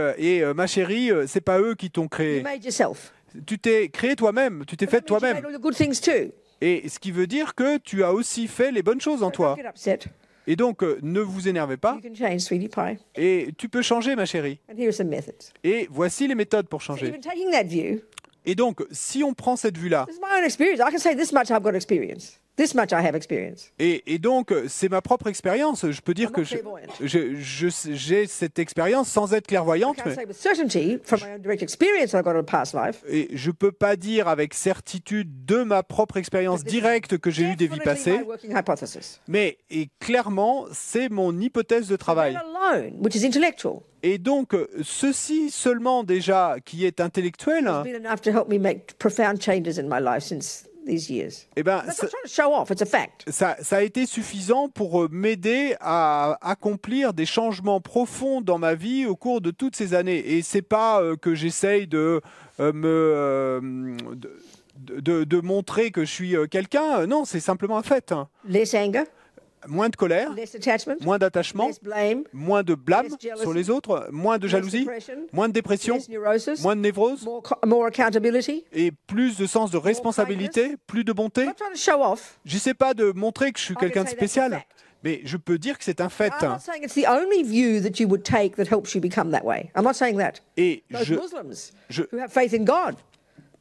ma chérie, c'est pas eux qui t'ont You créé. made yourself. Tu t'es créé toi-même, tu t'es fait That means you toi-même. made all the good things too. Et ce qui veut dire que tu as aussi fait les bonnes choses en Don't toi. get upset. Et donc, ne vous énervez pas. You can change, sweetie pie. Et tu peux changer, ma chérie. And here are some methods. Et voici les méthodes pour So changer. even taking that view, Et donc, si on prend cette vue-là, this is my own experience. I can say this much I've got experience. This much I have experience. et donc, c'est ma propre expérience. Je peux dire I'm que not clairvoyant. j'ai cette expérience sans être I clairvoyante. can't say with certainty from my own direct experience I've got in a past life. Et je peux pas dire avec certitude de ma propre expérience directe que j'ai eu des vies Definitely passées. my working hypothesis. Mais, et clairement, c'est mon hypothèse de travail. That alone, which is intellectual, Et donc, ceci seulement déjà, qui est intellectuel, has been enough to help me make profound changes in my life since these years. eh ben, That's not trying to show off, it's a fact. ça a été suffisant pour m'aider à accomplir des changements profonds dans ma vie au cours de toutes ces années. Et c'est pas que j'essaye de montrer que je suis quelqu'un. Non, c'est simplement un fait. Less anger, moins de colère, less attachment, moins d'attachement, less blame, moins de blâme less jealousy, sur les autres, moins de less jalousie, depression, moins de dépression, less neurosis, moins de névrose more accountability. et plus de sens de responsabilité, plus de bonté. I'm not trying to show off. J'essaie pas de montrer que je suis I quelqu'un can de say that's a spécial, fact. mais je peux dire que c'est un fait. I'm not saying it's the only view that you would take that helps you become that way. I'm not saying that. Et Those Muslims je- who have faith in God,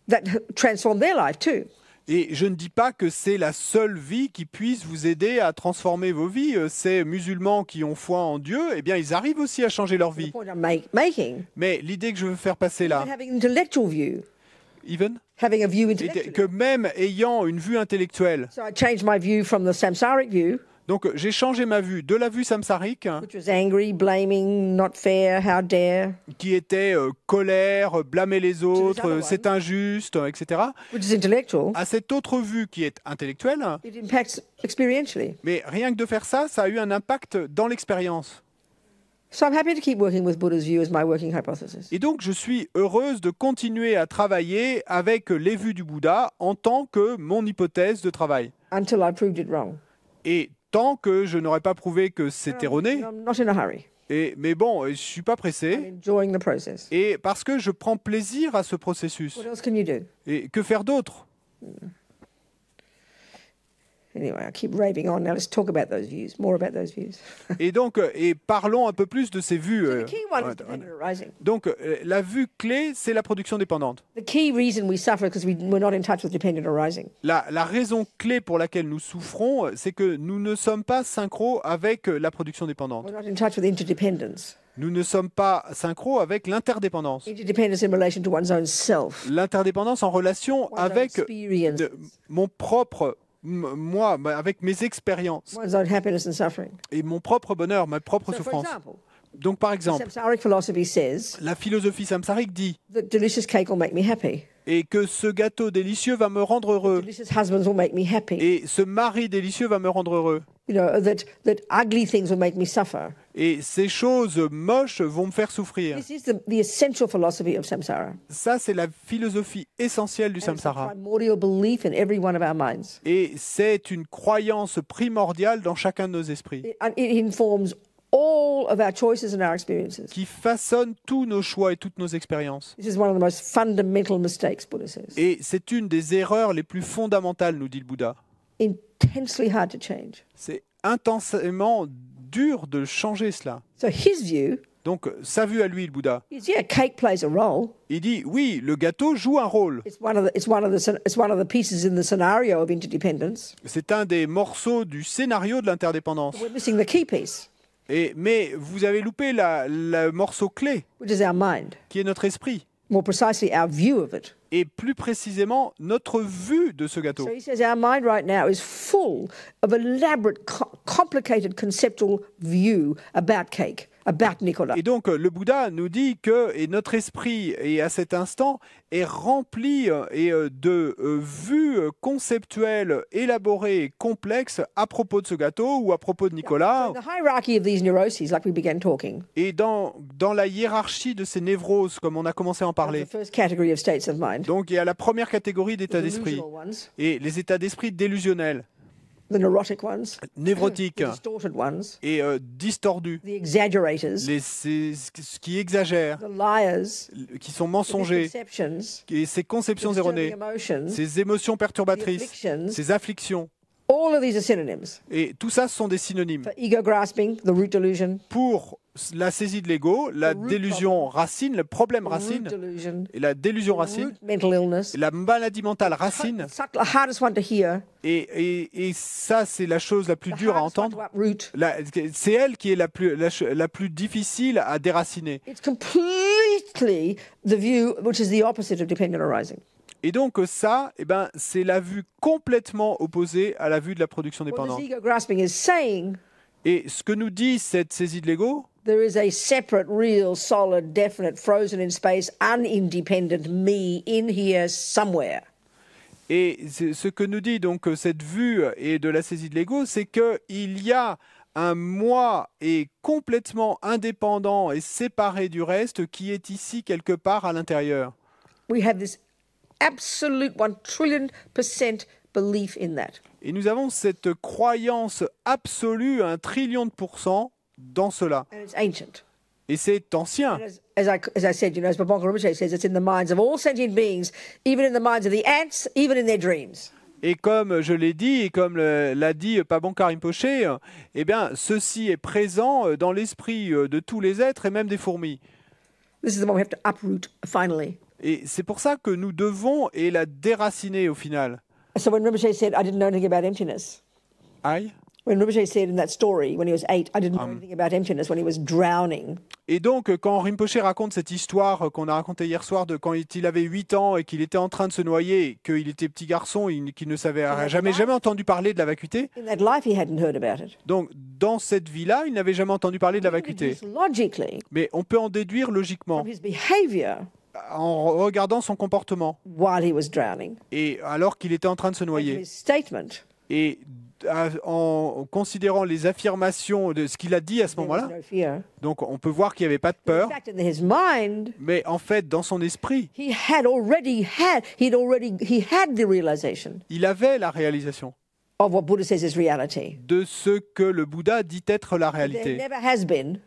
that transform their life too. Et je ne dis pas que c'est la seule vie qui puisse vous aider à transformer vos vies. Ces musulmans qui ont foi en Dieu, eh bien, ils arrivent aussi à changer leur The vie. point I'm making, Mais l'idée que je veux faire passer là, even having an intellectual view, Even, having a view était intellectually. que même ayant une vue intellectuelle, So I changed my view from the samsaric view, donc j'ai changé ma vue de la vue samsarique, which was angry, blaming, not fair, how dare, qui était colère, blâmer les autres, other c'est injuste, etc., which is intellectual. à cette autre vue qui est intellectuelle. It impacts experientially. Mais rien que de faire ça, ça a eu un impact dans l'expérience. So I'm happy to keep working with Buddha's view as my working hypothesis. Et donc, je suis heureuse de continuer à travailler avec les vues du Bouddha en tant que mon hypothèse de travail. Until I proved it wrong. Et tant que je n'aurais pas prouvé que c'est erroné, I'm not in a hurry. mais bon, je ne suis pas I'm pressé, enjoying the process. et parce que je prends plaisir à ce processus. What else can you do? Et que faire d'autre? Anyway, I keep raving on. Now let's talk about those views, more about those views. Et donc, et parlons un peu plus de ces vues. The key one is dependent arising. Donc, la vue clé, c'est la production dépendante. The key reason we suffer is because we're not in touch with dependent arising. La raison clé pour laquelle nous souffrons, c'est que nous ne sommes pas synchro avec la production dépendante. We're not in touch with interdependence. Nous ne sommes pas synchro avec l'interdépendance. Interdependence in relation to one's own self, L'interdépendance en relation one's own avec experience, mon propre, moi, avec mes expériences one's own happiness and suffering. et mon propre bonheur, ma propre So, for souffrance. example, Donc, par the exemple, samsaric philosophy says la philosophie samsarique dit that delicious cake will make me happy. et que ce gâteau délicieux va me rendre heureux Delicious husbands will make me happy. et ce mari délicieux va me rendre heureux You know, that ugly things will make me suffer. et ces choses moches vont me faire souffrir. This is the essential philosophy of samsara. Ça, c'est la philosophie essentielle du And it's a samsara. primordial belief in every one of our minds. Et c'est une croyance primordiale dans chacun de nos esprits It informs all of our choices and our experiences. qui façonne tous nos choix et toutes nos expériences. This is one of the most fundamental mistakes, Buddha says. Et c'est une des erreurs les plus fondamentales, nous dit le Bouddha. Intensely hard to change. C'est intensément dur de changer cela. So his view Donc, sa vue à lui, le Bouddha, is, yeah, cake plays a role. il dit, oui, le gâteau joue un rôle. It's one of the pieces in the scenario of interdependence. C'est un des morceaux du scénario de l'interdépendance. We're missing the key piece, Mais vous avez loupé le morceau clé, which is our mind. qui est notre esprit. More precisely, our view of it. Et plus précisément, notre vue de ce gâteau. So he says our mind right now is full of elaborate, complicated conceptual view about cake, about Nicola. Et donc, le Bouddha nous dit que et notre esprit, et à cet instant, est rempli de vues conceptuelles élaborées et complexes à propos de ce gâteau ou à propos de Nicolas. So the hierarchy of these neuroses, like we began talking, Et dans la hiérarchie de ces névroses, comme on a commencé à en the parler, first category of states of mind, donc il y a la première catégorie d'états the d'esprit, delusional ones, et les états d'esprit délusionnels, the neurotic ones, névrotiques the distorted ones, et distordus, the exaggerators, ce qui exagère, the liars, qui sont the mensongers, misconceptions, et ces the conceptions disturbing erronées, emotions, ces émotions the perturbatrices, afflictions. ces afflictions. All of these are synonyms Et tout ça, ce sont des synonymes. for ego grasping, the root delusion, Pour la saisie de l'ego, la root délusion racine, le problème the root racine, delusion, et la délusion the racine, root mental illness. et la maladie mentale racine. The hardest one to hear, Et ça, c'est la chose la plus the dure à hardest one to entendre. uproot. C'est elle qui est la plus difficile à déraciner. It's completely the view which is the opposite of dependent arising. Et donc ça, eh ben, c'est la vue complètement opposée à la vue de la production What dépendante. this ego grasping is saying, Et ce que nous dit cette saisie de l'ego, there is a separate, real, solid, definite, frozen in space, unindependent me in here somewhere. et ce que nous dit donc cette vue et de la saisie de l'ego, c'est qu'il y a un moi et complètement indépendant et séparé du reste qui est ici quelque part à l'intérieur. We have this absolute 1 trillion% belief in that. Et nous avons cette croyance absolue, 1 trillion de % dans cela. And it's ancient. Et c'est ancien. And as I said, as Bobonga Rinpoche says, it's in the minds of all sentient beings, even in the minds of the ants, even in their dreams. Et comme je l'ai dit, et comme l'a dit Pabonka Rinpoche, eh bien, ceci est présent dans l'esprit de tous les êtres et même des fourmis. This is the one we have to uproot finally. Et c'est pour ça que nous devons et la déraciner au final. So when Rinpoche said, I didn't know anything about emptiness, Aïe. when Rinpoche said in that story, when he was 8, I didn't know anything about emptiness, when he was drowning. Et donc, quand Rinpoche raconte cette histoire qu'on a racontée hier soir de quand il avait 8 ans et qu'il était en train de se noyer, qu'il était petit garçon, qu'il ne savait jamais entendu parler de la vacuité. In that life, he hadn't heard about it. Donc, dans cette vie-là, il n'avait jamais entendu parler de la We vacuité. deduce logically Mais on peut en déduire logiquement from his behavior en regardant son comportement. while he was drowning, Et alors qu'il était en train de se and from noyer. his statement, Et en considérant les affirmations de ce qu'il a dit à ce there was moment-là, no fear. donc on peut voir qu'il n'y avait pas de In peur. fact, in his mind, Mais en fait, dans son esprit, he had the realization il avait la réalisation of what Buddha says is reality. de ce que le Bouddha dit être la There réalité, never has been,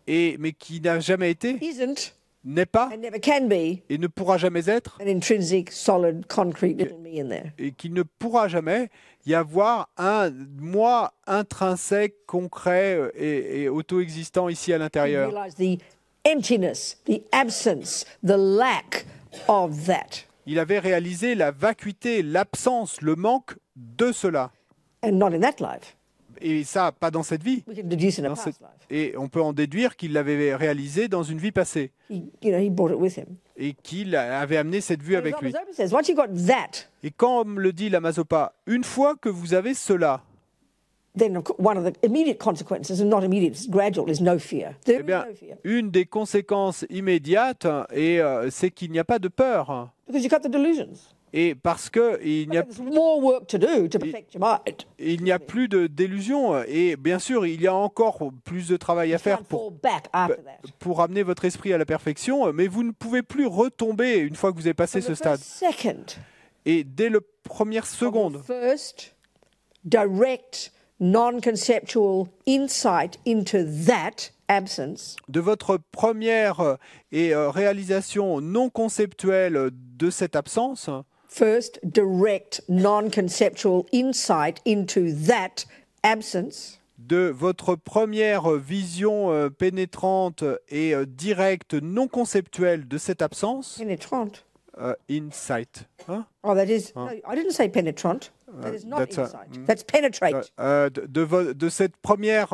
mais qui n'a jamais été, isn't, n'est pas and never can be et ne pourra jamais être, an intrinsic, solid, concrete little me in there. et qu'il ne pourra jamais y avoir un moi intrinsèque, concret et auto-existant ici à He l'intérieur. realized the emptiness, the absence, the lack of that, Il avait réalisé la vacuité, l'absence, le manque de cela. and not in that life. Et ça, pas dans cette vie. We can deduce in a Dans past cette- life. Et on peut en déduire qu'il l'avait réalisé dans une vie passée He brought it with him. et qu'il avait amené cette vue avec lui. Zopa says, once you got that, Et comme le dit Lama Zopa, une fois que vous avez cela, then one of the immediate consequences, and not immediate, it's gradual, is no fear. There eh is bien, no fear. une des conséquences immédiates, c'est qu'il n'y a pas de peur. Because you got the delusions. Et parce qu'il n'y a, There's more work to do to perfect your mind. il n'y a plus de délusion. Et bien sûr, il y a encore plus de travail à faire Can't fall back after that. pour amener votre esprit à la perfection, mais vous ne pouvez plus retomber une fois que vous avez passé From ce the stade. first second, Et dès la première from seconde, the first direct, non-conceptual insight into that absence, de votre première réalisation non conceptuelle de cette absence, first direct, non-conceptual insight into that absence, de votre première vision pénétrante et directe non conceptuelle de cette absence, penetrant. insight. Hein? Oh, that is. No, I didn't say penetrant. That is not that's a- insight. That's penetrate. De cette première,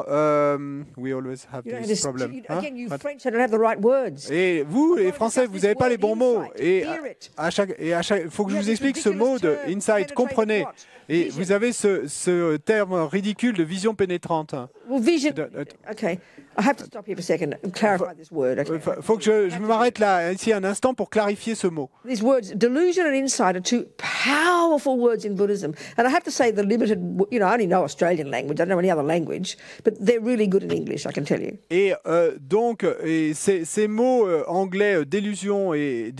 we always have You don't have this this- problem. you- Hein? again, you French don't have the right words. Et vous, les Français, vous n'avez pas les bons mots. Et Hear it. il faut que je You vous have explique this ce mot de ridiculous term, insight. penetrate Comprenez. what? Et Vision. vous avez ce terme ridicule de vision pénétrante. Well, vision. De- Okay, I have to stop here for a second and clarify this word. Okay. Faut que je m'arrête là, ici un instant, pour clarifier ce mot. These words, delusion and insight, are two powerful words in Buddhism. And I have to say, the limited, I only know Australian language. I don't know any other language, but they're really good in English, I can tell you. Et donc, ces mots anglais, delusion et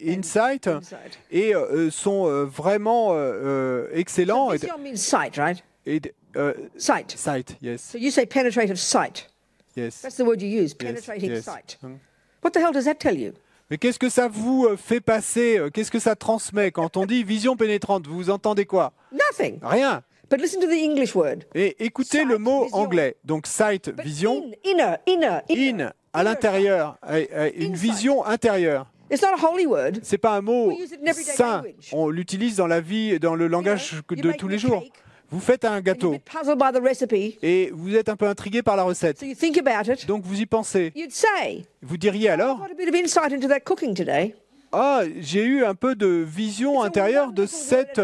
insight, Insight. et sont vraiment excellents. Vision means sight, right? Sight. Sight, yes, So you say penetrative sight. yes. That's the word you use, Yes, penetrating yes. sight. What the hell does that tell you? Mais qu'est-ce que ça vous fait passer, qu'est-ce que ça transmet quand on dit vision pénétrante? Vous entendez quoi? Nothing. Rien. But listen to the English word. Et écoutez Sight, le mot vision. anglais. Donc sight, But vision, inner, in, à l'intérieur, une Insight. vision intérieure. It's not a holy word. C'est pas un mot We use it in everyday sain. language. On l'utilise dans la vie, dans le langage you de make tous me les a jours. cake. Vous faites un And you're a gâteau bit puzzled by the recipe. et vous êtes un peu intrigué par la recette. So you think about it. Donc vous y pensez. You'd say, Vous diriez I've alors, got a bit of insight into that cooking today. ah, j'ai eu un peu de vision intérieure de cette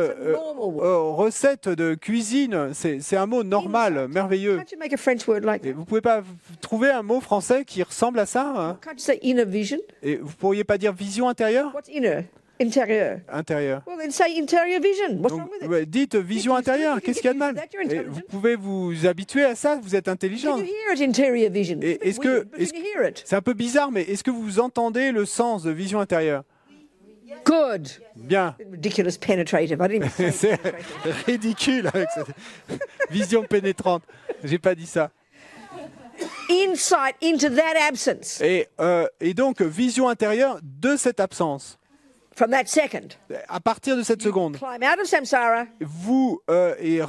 recette de cuisine. C'est un mot normal, merveilleux. Can't you make a French word like Et that? vous pouvez pas trouver un mot français qui ressemble à ça, hein? Can't you say inner vision? Et vous pourriez pas dire vision intérieure? What's inner? Intérieur. Intérieure. Well, then say interior vision. What's Donc, wrong with it? ouais, dites vision If you intérieure. get Qu'est-ce qu'il y a de used to mal? that, you're Et intelligent. vous pouvez vous habituer à ça. Vous êtes intelligent. Can you hear it, interior vision? Et It's a bit weird, but can you hear it? c'est un peu bizarre, mais est-ce que vous entendez le sens de vision intérieure? Good. Bien. Ridiculous penetrative. I didn't even say C'est penetrative. ridicule avec cette vision pénétrante. J'ai pas dit ça. Insight into that absence Et donc, vision intérieure de cette absence. from that second. À partir de cette seconde, Climb out of samsara vous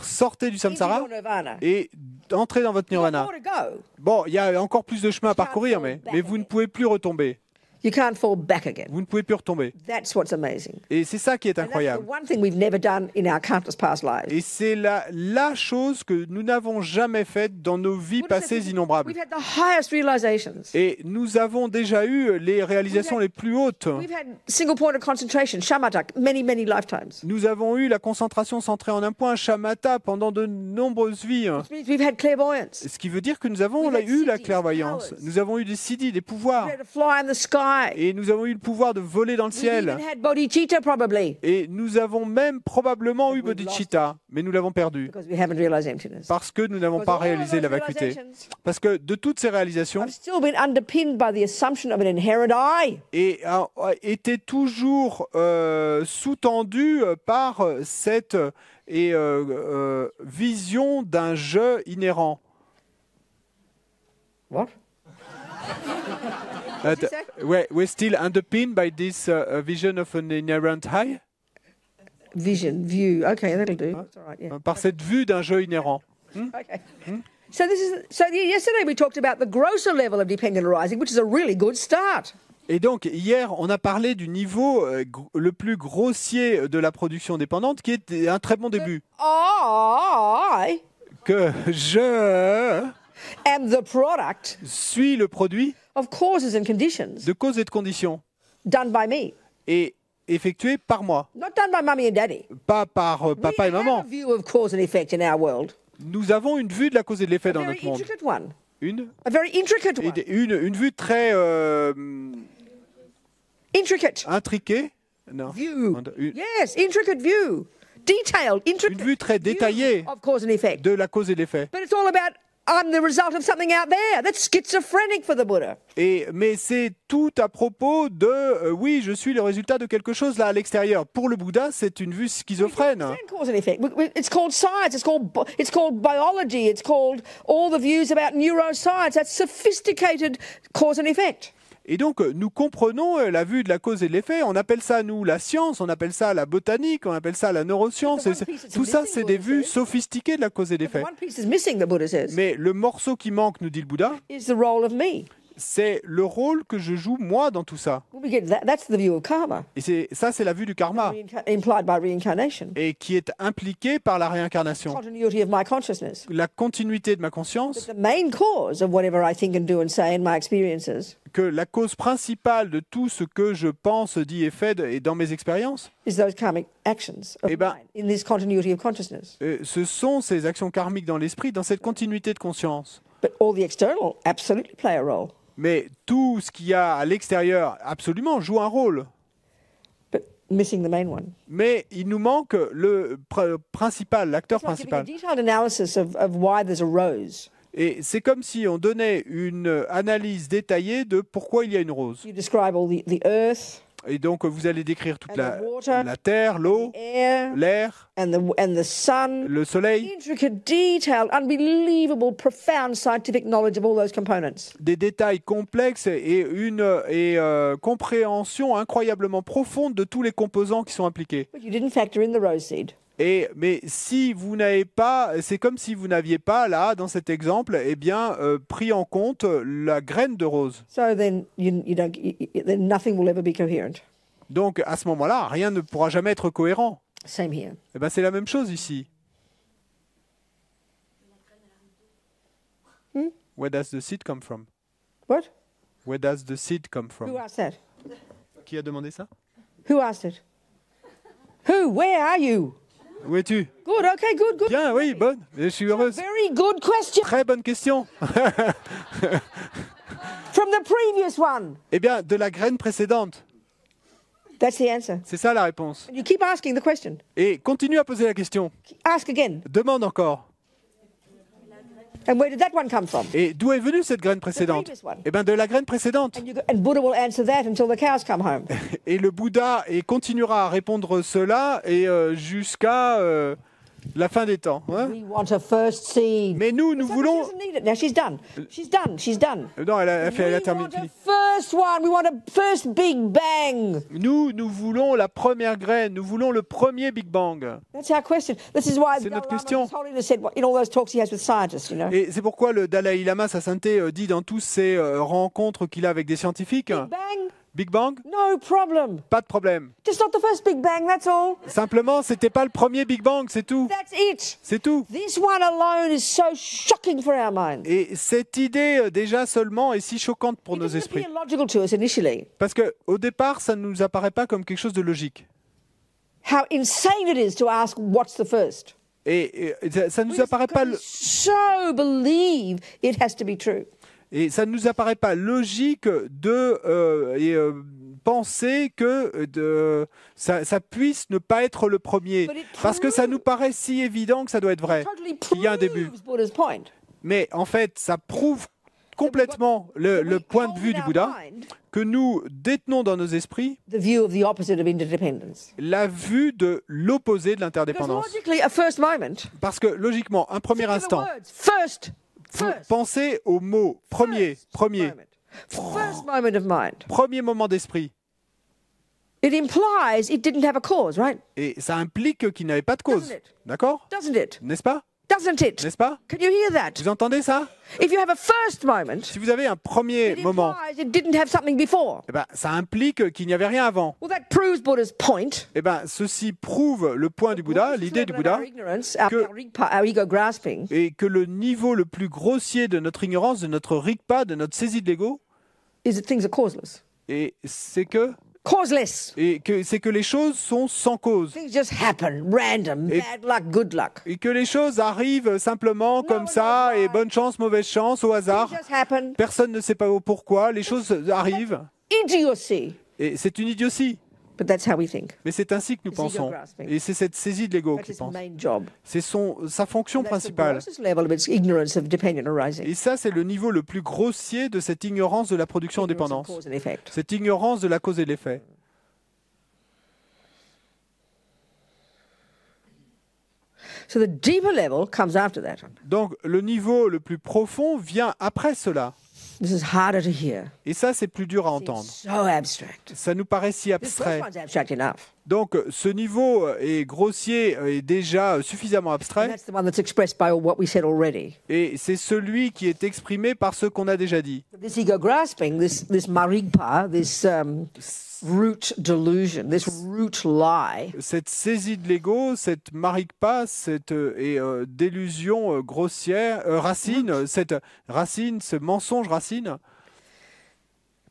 sortez du into samsara your nirvana. et entrez dans votre There's nirvana. more to go. Bon, il y a encore plus de chemin à parcourir, mais vous ne pouvez plus retomber. You can't fall back again. Vous ne pouvez plus retomber. That's what's amazing. Et c'est ça qui est And that's the incroyable. one thing we've never done in our countless past lives. Et c'est la chose que nous n'avons jamais faite dans nos vies passées innombrables. We've had the highest realizations. Et nous avons déjà eu les réalisations les plus hautes. We've had single point of concentration, shamatha, many, many lifetimes. Nous avons eu la concentration centrée en un point, shamatha, pendant de nombreuses vies. Which means we've had clairvoyance. Ce qui veut dire que nous avons We've had eu la siddhis, clairvoyance. powers. Nous avons eu des siddhis, des pouvoirs. We've had to fly in the sky. Et nous avons eu le pouvoir de voler dans le We've ciel. even had bodhicitta probably Et nous avons même probablement eu bodhicitta, mais nous l'avons perdu. because we haven't realized emptiness. Parce que nous n'avons pas réalisé la vacuité. Parce que de toutes ces réalisations, I've still been underpinned by the assumption of an inherent I. et était toujours sous-tendu par cette vision d'un je inhérent. What? We're still underpinned by this vision of an inherent I, Vision, view. Okay, that'll do. That's all right. Yeah. par cette vue d'un je inhérent. Okay. So yesterday we talked about the grosser level of dependent arising, which is a really good start. Et donc, hier, on a parlé du niveau le plus grossier de la production dépendante, qui est un très bon début. I Que je am the product suis le produit of causes and conditions de causes et de conditions, done by me, et effectué par moi, not done by mummy and daddy. pas par papa We et maman. have a view of cause and effect in our world, Nous avons une vue de la cause et de l'effet a dans very notre monde. intricate one, Une, a very intricate et one, une vue très intricate intriquée. Non. view. Une, Yes, intricate view, detailed, une intricate vue très détaillée of cause and effect. de la cause et de l'effet. But it's all about I'm the result of something out there. That's schizophrenic for the Buddha. Mais c'est tout à propos de oui, je suis le résultat de quelque chose là à l'extérieur. Pour le Bouddha, c'est une vue schizophrène. Understand cause and effect. It's called science. It's called biology. It's called all the views about neuroscience. That's sophisticated cause and effect. Et donc, nous comprenons la vue de la cause et de l'effet. On appelle ça, nous, la science, on appelle ça la botanique, on appelle ça la neuroscience. Tout ça, c'est des vues sophistiquées de la cause et de The l'effet. one piece is missing, the Buddha says, Mais le morceau qui manque, nous dit le Bouddha, is the role of me. c'est le rôle que je joue, moi, dans tout ça. We get that. That's the view of karma, Et c'est la vue du karma, implied by reincarnation. et qui est impliquée par la réincarnation. Continuity of my consciousness. La continuité de ma conscience, The main cause of whatever I think and do and say in my experiences que la cause principale de tout ce que je pense, dis et fais et dans mes expériences, is those karmic actions of Eh ben- mine in this continuity of consciousness. ce sont ces actions karmiques dans l'esprit, dans cette continuité de conscience. But all the external absolutely play a role. Mais tout ce qu'il y a à l'extérieur, absolument, joue un rôle. But missing the main one. Mais il nous manque le principal, l'acteur It's like giving a principal. detailed analysis of why there's a rose. Et c'est comme si on donnait une analyse détaillée de pourquoi il y a une rose. You describe all the earth, Et donc, vous allez décrire toute And the water, la terre, l'eau, air, l'air, and the sun. le soleil, Intricate, detailed, unbelievable, profound scientific knowledge of all those components. des détails complexes et une compréhension incroyablement profonde de tous les composants qui sont impliqués. But you didn't factor in the rose seed. Mais si vous n'avez pas, c'est comme si vous n'aviez pas là, dans cet exemple, pris en compte la graine de rose. So then then nothing will ever be coherent. Donc à ce moment-là, rien ne pourra jamais être cohérent. Same here. C'est la même chose ici. Where does the seed come from? What? Where does the seed come Who from? asked that? Qui a demandé ça? Who asked it? Who? Where are you? Où es-tu? Good. Okay. Good. Good. Bien, oui, bonne. Je suis heureuse. Very good question Très bonne question. from the previous one. De la graine précédente. That's the answer. C'est ça la réponse. You keep asking the question. Et continue à poser la question. Ask again. Demande encore. And where did that one come from? Et d'où est venue cette graine précédente? previous one. Eh bien, de la graine précédente. And Buddha will answer that until the cows come home. Et le Bouddha continuera à répondre cela et jusqu'à la fin des temps. Hein. We want a first seed. Mais nous She voulons... doesn't need it. Now she's done. She's done. She's done. Non, elle a We terminé. want a first one. We want a first big bang. Nous voulons la première graine. Nous voulons le premier Big Bang. That's our question. This is why C'est notre Dalai question. Lama His Holiness said in all those talks he has with scientists, you know. Et c'est pourquoi le Dalai Lama, sa sainteté, dit dans tous ses rencontres qu'il a avec des scientifiques, Big bang, Big Bang, no problem. pas de problème. Just not the first big bang, that's all. Simplement, c'était pas le premier Big Bang, c'est tout. That's it. C'est tout. This one alone is so shocking for our minds. Et cette idée déjà seulement est si choquante pour It nos doesn't esprits. appear logical to us initially. Parce que au départ, ça ne nous apparaît pas comme quelque chose de logique. How insane it is to ask what's the first. Et ça ne nous apparaît pas So believe it has to be true. et ça ne nous apparaît pas logique de penser que ça puisse ne pas être le premier, But it parce que ça proves- nous paraît si évident que ça doit être vrai. Totally Il y a un début. proves Buddha's point. Mais en fait, ça prouve complètement le point de vue du Bouddha, que nous détenons dans nos esprits The view of the opposite of interdependence. la vue de l'opposé de Because l'interdépendance. logically, a first moment. Parce que logiquement, un premier Think of the instant, words. First. pensez au mot premier, First moment of mind. premier moment d'esprit. It implies it didn't have a cause, right? Et ça implique qu'il n'avait pas de cause. Doesn't it? D'accord? Doesn't it? N'est-ce pas? Doesn't it? N'est-ce pas? Can you hear that? Vous entendez ça? If you have a first moment, Si vous avez un premier it moment, implies it didn't have something before. eh ben, ça implique qu'il n'y avait rien avant. Well, that proves Buddha's point. Eh ben, ceci prouve le point du Bouddha, l'idée du Bouddha, Our ignorance, que- our ego grasping, et que le niveau le plus grossier de notre ignorance, de notre rigpa, de notre saisie de l'ego, is that things are causeless. et c'est que les choses sont sans cause. Things just happen, random, Et- bad luck, good luck. Et que les choses arrivent simplement comme ça, et bonne chance, mauvaise chance, au hasard. Things just happen. Personne ne sait pas pourquoi, les choses arrivent. Idiocy. Et c'est une idiotie. But that's how we think. Mais c'est ainsi que nous It's ego pensons. grasping. Et c'est cette saisie de l'ego That's qui its pense. main job. C'est sa fonction That's the principale. grossest level of its ignorance of dependent arising. Et ça, c'est le niveau le plus grossier de cette ignorance de la production en Ignorance of dépendance. cause and effect. Cette ignorance de la cause et l'effet. So the deeper level comes after that. Donc, le niveau le plus profond vient après cela. This is harder to hear. Et ça, c'est plus dur à It's entendre. so abstract. Ça nous paraît si This first abstrait. one's abstract enough. Donc, ce niveau est grossier, est déjà suffisamment And abstrait. that's the one that's expressed by what we said already. Et c'est celui qui est exprimé par ce qu'on a déjà dit. This ego grasping, this marigpa, this root delusion, this root lie, Cette saisie de l'ego, cette marikpa, cette délusion grossière, racine, cette racine, ce mensonge racine,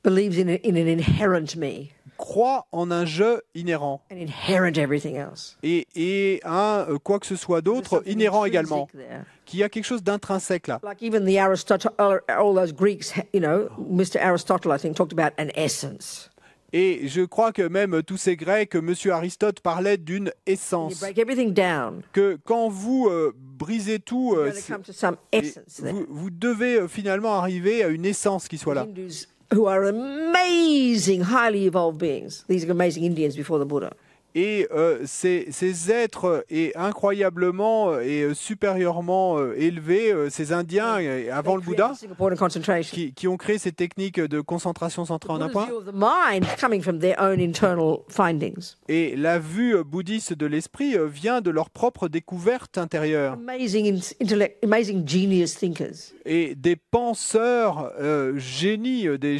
believes in an inherent me croit en un jeu inhérent and inherent everything else. et un quoi que ce soit There's d'autre something inhérent intrinsic également, there. qui a quelque chose d'intrinsèque là. Like even the Aristotle, all those Greeks, you know, Mr. Aristotle, I think, talked about an essence. Et je crois que même tous ces Grecs, M. Aristote parlait d'une You essence. break everything down, Que quand vous brisez tout, you're going to come to some essence there. vous devez finalement arriver à une essence qui soit là. Hindus, who are amazing, highly evolved beings. These are amazing Indians before the Buddha. Et ces êtres incroyablement et supérieurement élevés, ces Indiens avant le They Bouddha, created Singapore concentration. qui ont créé ces techniques de concentration centrée en un Buddha's point, view of the mind coming from their own internal findings. et la vue bouddhiste de l'esprit vient de leur propre découverte intérieure. Amazing intellect, amazing genius thinkers. Et des penseurs génies, des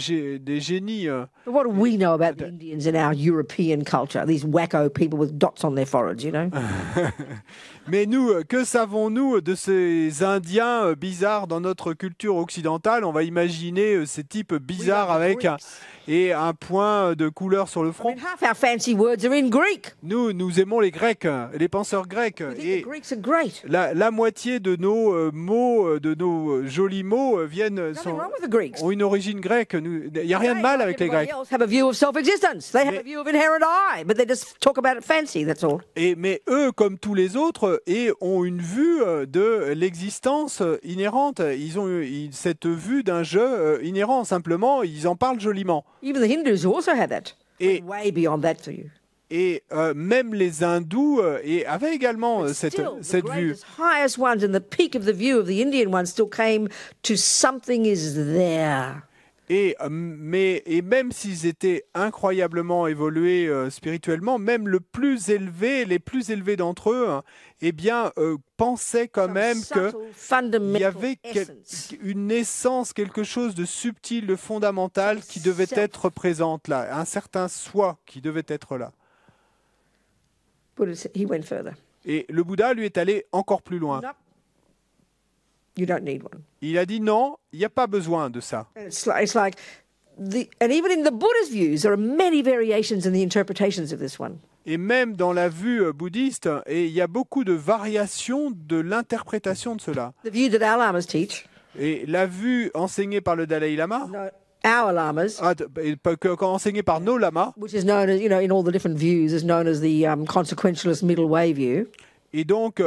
génies. But what do we know about the Indians in our European culture? These wacko people with dots on their foreheads, you know? Mais nous, que savons-nous de ces Indiens bizarres dans notre culture occidentale? On va imaginer ces types bizarres avec et un point de couleur sur le I front. mean, half our fancy words are in Greek. Nous aimons les Grecs, les penseurs grecs, We think et the Greeks are great. la moitié de nos mots, de nos jolis mots Nothing wrong with the Greeks. ont une origine grecque. Il n'y a rien de They, mal like avec les everybody Grecs. else, have a view of self-existence. They have Mais- a view of inherent I, but they just talk about it fancy, that's all. Mais eux, comme tous les autres, ont une vue de l'existence inhérente. Ils ont cette vue d'un jeu inhérent. Simplement, ils en parlent joliment. Even the Hindus also had that. Et, Way beyond that for you. et même les hindous avaient également cette Still, the vue. greatest, highest ones and the peak of the view of the Indian ones still came to something is there. Et même s'ils étaient incroyablement évolués spirituellement, même les plus élevés d'entre eux, eh bien, pensaient quand Some même que subtle, il y fundamental avait essence. une essence, quelque chose de subtil, de fondamental qui devait Self. être présente là, un certain soi qui devait être là. Buddha said, he went further. Et le Bouddha, lui, est allé encore plus loin. Nope. You don't need one. Il a dit non, il n'y a pas besoin de ça. And it's like and even in the Buddha's views, there are many variations in the interpretations of this one. Et même dans la vue bouddhiste, et il y a beaucoup de variations de l'interprétation de cela. The view that our lamas teach, Et la vue enseignée par le Dalai Lama, our lamas, enseignée par nos lamas, which is known as, in all the different views, is known as the consequentialist middle way view. et donc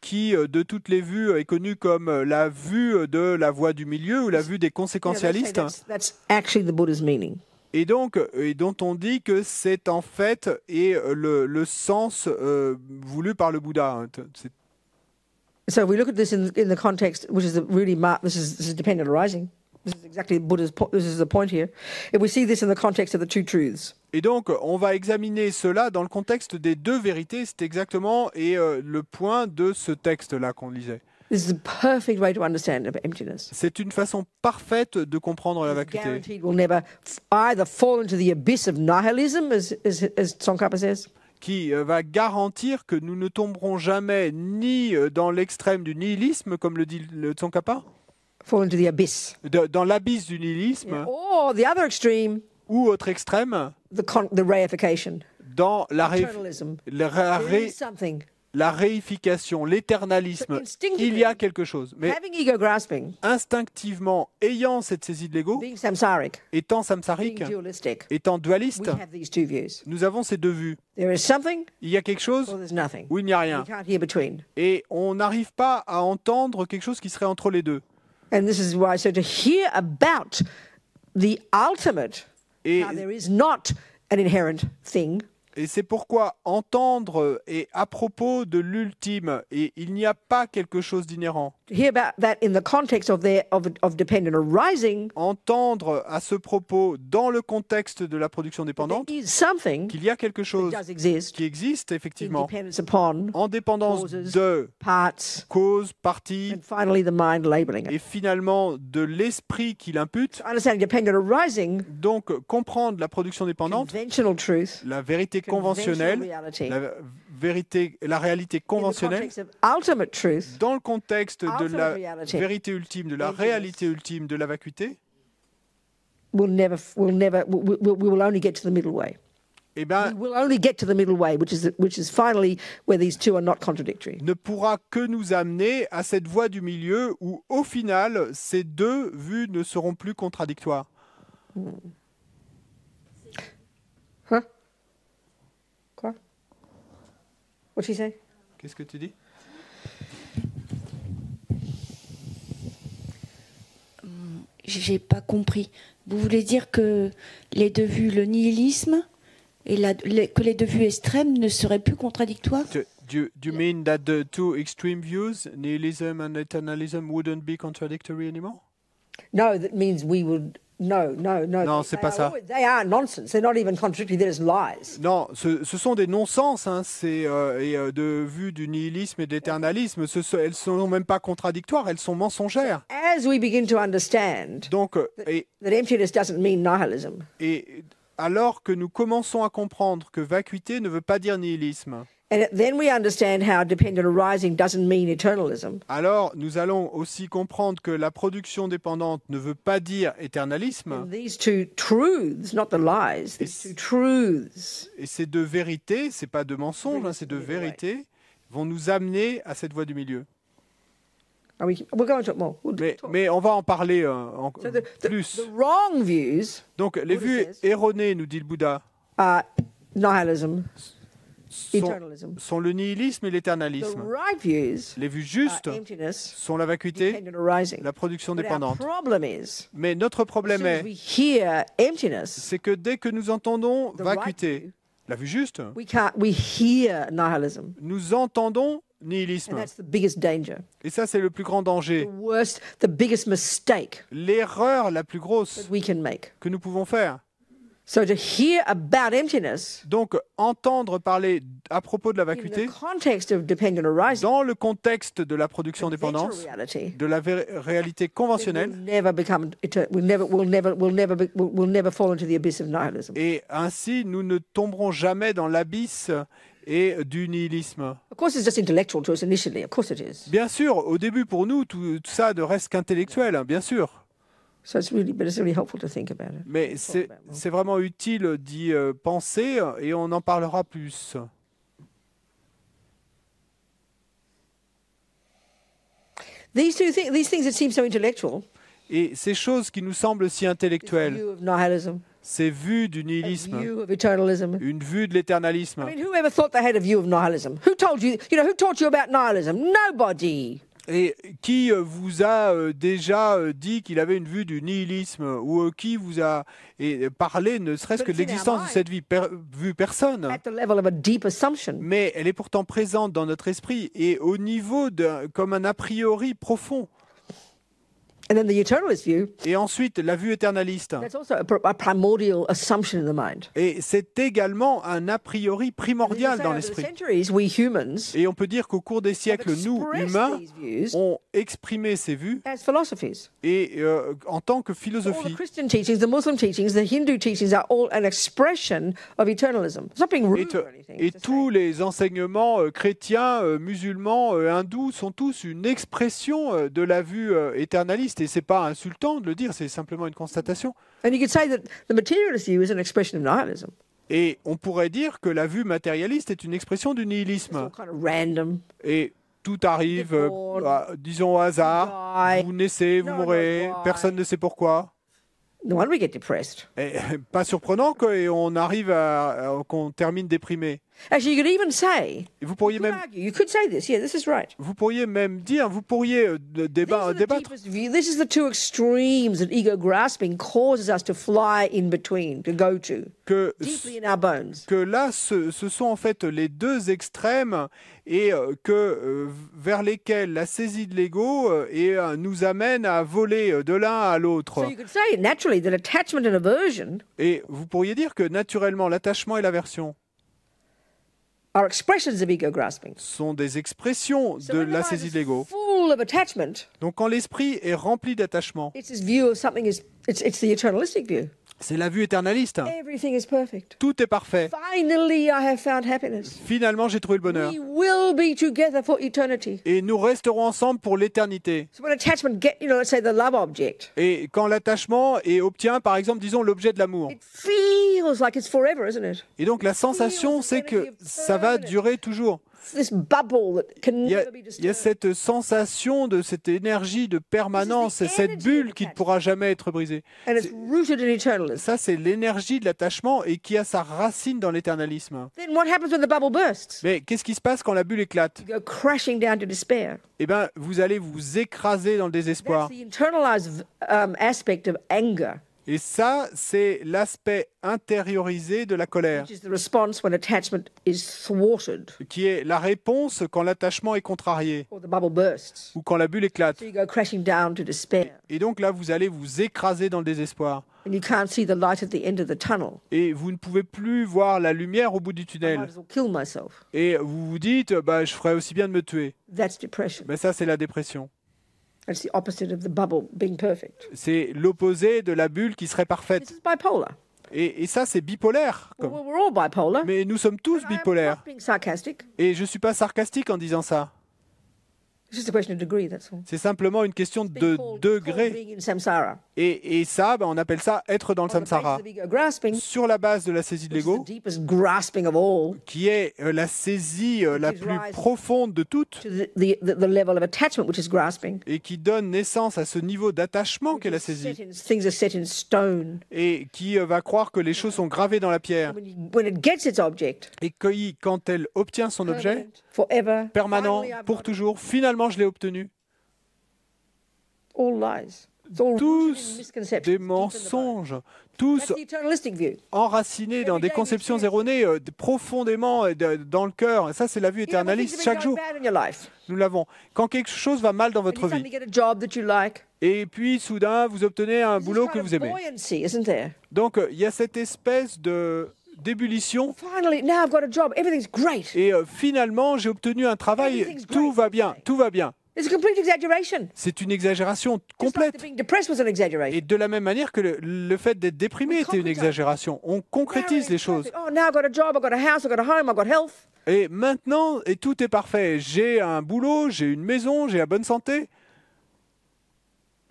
qui de toutes les vues est connue comme la vue de la voie du milieu ou la vue des They say conséquentialistes, that's actually the Buddha's meaning. et dont on dit que c'est en fait le sens voulu par le Bouddha. C'est- So if we look at this in the context, which is this is dependent arising. This is exactly Buddha's point. This is the point here. If we see this in the context of the two truths, Et donc, on va examiner cela dans le contexte des deux vérités. C'est exactement le point de ce texte-là qu'on lisait. this is the perfect way to understand emptiness. C'est une façon parfaite de comprendre la It's vacuité, guaranteed we'll never either fall into the abyss of nihilism, as Tsongkhapa says, qui va garantir que nous ne tomberons jamais ni dans l'extrême du nihilisme, comme le dit le Tsongkhapa, fall into the abyss, dans l'abysse du nihilisme, or the other extreme, ou autre extrême, the reification, dans eternalism. la There is something. réification, l'éternalisme. Il y a quelque chose. Mais Having ego grasping, instinctivement, ayant cette saisie de l'ego, being samsaric, étant being samsarique, dualistic, étant dualiste, we have these two views. nous avons ces deux vues. There is something, Il y a quelque chose or there's nothing. ou il n'y a You rien. can't hear between. Et on n'arrive pas à entendre quelque chose qui serait entre les deux. And this is why, so to hear about the ultimate, Et, how there is not an inherent thing, et c'est pourquoi entendre et à propos de l'ultime, et il n'y a pas quelque chose d'inhérent. to hear about that in the context of dependent arising, Entendre à ce propos dans le contexte de la production there dépendante is something qu'il y a quelque that chose does exist qui existe in effectivement dependence upon en dépendance causes, de parts, cause, partie and finally the mind labeling it. et finalement de l'esprit qui l'impute. Understanding dependent arising, Donc comprendre la production dépendante, conventional truth, la vérité conventional conventionnelle, reality, la réalité in the conventionnelle, context of ultimate truth, dans le contexte de ultimate la reality, vérité ultime, de la emptiness. réalité ultime de la vacuité, we will only get to the middle way. eh ben, We will only get to the middle way, which is finally where these two are not contradictory. ne pourra que nous amener à cette voie du milieu où, au final, ces deux vues ne seront plus contradictoires. Huh? Quoi? What'd she say? Qu'est-ce que tu dis? J'ai pas compris. Vous voulez dire que les deux vues, le nihilisme et que les deux vues extrêmes ne seraient plus contradictoires? Do you mean that the two extreme views, nihilism and eternalism, wouldn't be contradictory anymore? No, that means we would. No. Non, c'est pas ça. They are nonsense. They're not even contradictory. They're just lies. Non, ce sont des non-sens, hein, de vue du nihilisme et de l'éternalisme. Elles ne sont même pas contradictoires, elles sont mensongères. As we begin to understand Donc, that emptiness doesn't mean nihilism, et alors que nous commençons à comprendre que vacuité ne veut pas dire nihilisme, And then we understand how dependent arising doesn't mean eternalism. alors nous allons aussi comprendre que la production dépendante ne veut pas dire éternalisme. And these two truths, not the lies, these two truths Et ces deux vérités, c'est pas deux mensonges, hein, ces deux vérités vont nous amener à cette voie du milieu. we're going to talk more. We'll talk. Mais on va en parler So the plus. wrong views Donc les Buddha vues says- erronées, nous dit le Bouddha, are nihilism, sont, eternalism. sont le nihilisme et The l'éternalisme. right views Les vues justes are emptiness, sont la vacuité, dependent arising. la production But our dépendante. problem is, Mais notre as problème soon as est, we hear emptiness, c'est que dès que nous entendons the right vacuité, view, la vue juste, we hear nihilism. nous entendons And nihilisme. that's the biggest danger. Et ça, c'est le plus grand danger. The biggest mistake L'erreur la plus grosse that we can make. que nous pouvons faire. So to hear about emptiness Donc, entendre parler à propos de la in the vacuité, context of dependent arising, dans le contexte de la production conventional dépendance, reality, de la réalité will conventionnelle, never become will never fall into the abyss of nihilism. et ainsi nous ne tomberons jamais dans l'abysse et du nihilisme. Of course, it's just intellectual to us initially. Of course, it is. Bien sûr, au début pour nous, tout ça ne reste qu'intellectuel, hein, bien sûr. So it's really helpful to think about it. Mais c'est vraiment utile d'y penser et on en parlera plus. These things that seem so intellectual, Et ces choses qui nous semblent si this intellectuelles, view of nihilism, ces vues du a nihilisme, view of eternalism. une vue de l'éternalisme. I mean, whoever thought they had a view of nihilism? Who told you? Who taught you about nihilism? Nobody. Et qui vous a déjà dit qu'il avait une vue du nihilisme ou qui vous a parlé ne serait-ce que de l'existence de cette vue? Personne. At the level of a deep assumption. Mais elle est pourtant présente dans notre esprit et au niveau comme un a priori profond. And then the eternalist view, Et ensuite, la vue éternaliste. that's also a primordial assumption in the mind. Et c'est également un a priori And you primordial say dans over the l'esprit. centuries, we humans Et on peut dire qu'au cours des have siècles, nous, expressed humains, these views ont exprimé ces vues as philosophies. et en tant que All the philosophie. Christian teachings, the Muslim teachings, the Hindu teachings are all an expression of eternalism. It's not being rude or anything. Et it's just tous les enseignements chrétiens, musulmans, hindous sont tous une expression de la vue éternaliste. Et c'est pas insultant de le dire, c'est simplement une constatation. saying. And you could say that the materialist view is an expression of nihilism. Et on pourrait dire que la vue matérialiste est une expression du It's all nihilisme. kind of random. Et tout arrive, You're born, disons au hasard. die, Vous naissez, vous no one mourrez, knows why. personne ne sait pourquoi. No wonder we get depressed. Et, pas surprenant qu'on arrive qu'on termine déprimé. Actually, you could even say, Et vous pourriez you could même, argue, you could say this, yeah, this is right. vous pourriez même dire, vous pourriez These are the débattre deepest view. This is the two extremes that ego grasping causes us to fly in between, to go to, que deeply in our bones. que là, ce sont en fait les deux extrêmes et vers lesquels la saisie de l'ego nous amène à voler de l'un à l'autre. So you could say, naturally, that attachment and aversion Et vous pourriez dire que naturellement, l'attachement et l'aversion are expressions of ego grasping. sont des expressions So de when the la mind saisie is de l'ego. full of attachment, Donc quand l'esprit est rempli d'attachement, it's this view of something it's the eternalistic view. c'est la vue éternaliste. Everything is perfect. Tout est parfait. Finally, I have found happiness. Finalement, j'ai trouvé le bonheur. We will be together for eternity. Et nous resterons ensemble pour l'éternité. So when attachment let's say the love object, Et quand l'attachement obtient, par exemple, disons, l'objet de l'amour. it feels like it's forever, isn't it? Et donc la sensation, c'est que ça va durer toujours. This bubble that can Il y a never be disturbed. cette sensation de cette énergie de permanence, This is the cette energy bulle of qui ne attachment. pourra jamais être brisée. And it's rooted in eternalism. Ça, c'est l'énergie de l'attachement et qui a sa racine dans l'éternalisme. Then what happens when the bubble bursts? Mais qu'est-ce qui se passe quand la bulle éclate? You go crashing down to despair. Eh bien, vous allez vous écraser dans le désespoir. That's the internalized aspect of anger, Et ça, c'est l'aspect intériorisé de la colère, which is the response when attachment is thwarted qui est la réponse quand l'attachement est contrarié or the bubble bursts. ou quand la bulle éclate. So you go crashing down to despair. Et donc là, vous allez vous écraser dans le désespoir. And you can't see the light at the end of the tunnel. Et vous ne pouvez plus voir la lumière au bout du I might tunnel. as well kill myself. Et vous vous dites, bah, je ferais aussi bien de me tuer. That's depression. Ben, ça, c'est la dépression. That's the opposite of the bubble being perfect. C'est l'opposé de la bulle qui serait parfaite. This is bipolar. Et ça, c'est bipolaire. Well, we're all bipolar. Mais nous sommes tous I'm bipolaires. not being sarcastic. Et je ne suis pas sarcastique en disant ça. It's just a question of degree, that's all. C'est simplement une question It's de called degré. being in samsara. Et ça, on appelle ça être dans le On the basis samsara. of ego grasping, Sur la base de la saisie de which is l'ego, the deepest grasping of all, qui est la saisie la gives plus rise profonde de toutes, to the level of attachment, which is grasping. et qui donne naissance à ce niveau d'attachement qu'est la saisie, Things are set in stone. et qui va croire que les choses sont gravées dans la pierre. When it gets its object, Et quand elle obtient son objet, permanent, forever, permanent, finally I've pour got it. toujours, finalement je l'ai obtenu. All lies. It's all rooted in Tous misconceptions des deep in the mind. mensonges, That's tous the eternalistic view. enracinés dans Every des day we conceptions experience erronées profondément dans le cœur. Et ça, c'est la vue You know, when éternaliste things chaque are going jour. bad in your life, Nous l'avons. Quand quelque chose va mal dans and votre you vie, suddenly get a job that you like, et puis soudain, vous obtenez un there's boulot this que kind vous of aimez. buoyancy, isn't there? Donc, il y a cette espèce d'ébullition. Finally, now I've got a job. Everything's great. Et finalement, j'ai obtenu un travail. Everything's Tout great, va bien, tout va bien. It's a complete exaggeration. C'est une exagération Just like complète. the being depressed was an exaggeration. Et de la même manière que le fait d'être déprimé We était une concretize. exagération. On concrétise les choses. Oh, now I've got a job, I've got a house, I've got a home, I've got health. Et maintenant, et tout est parfait. J'ai un boulot, j'ai une maison, j'ai la bonne santé.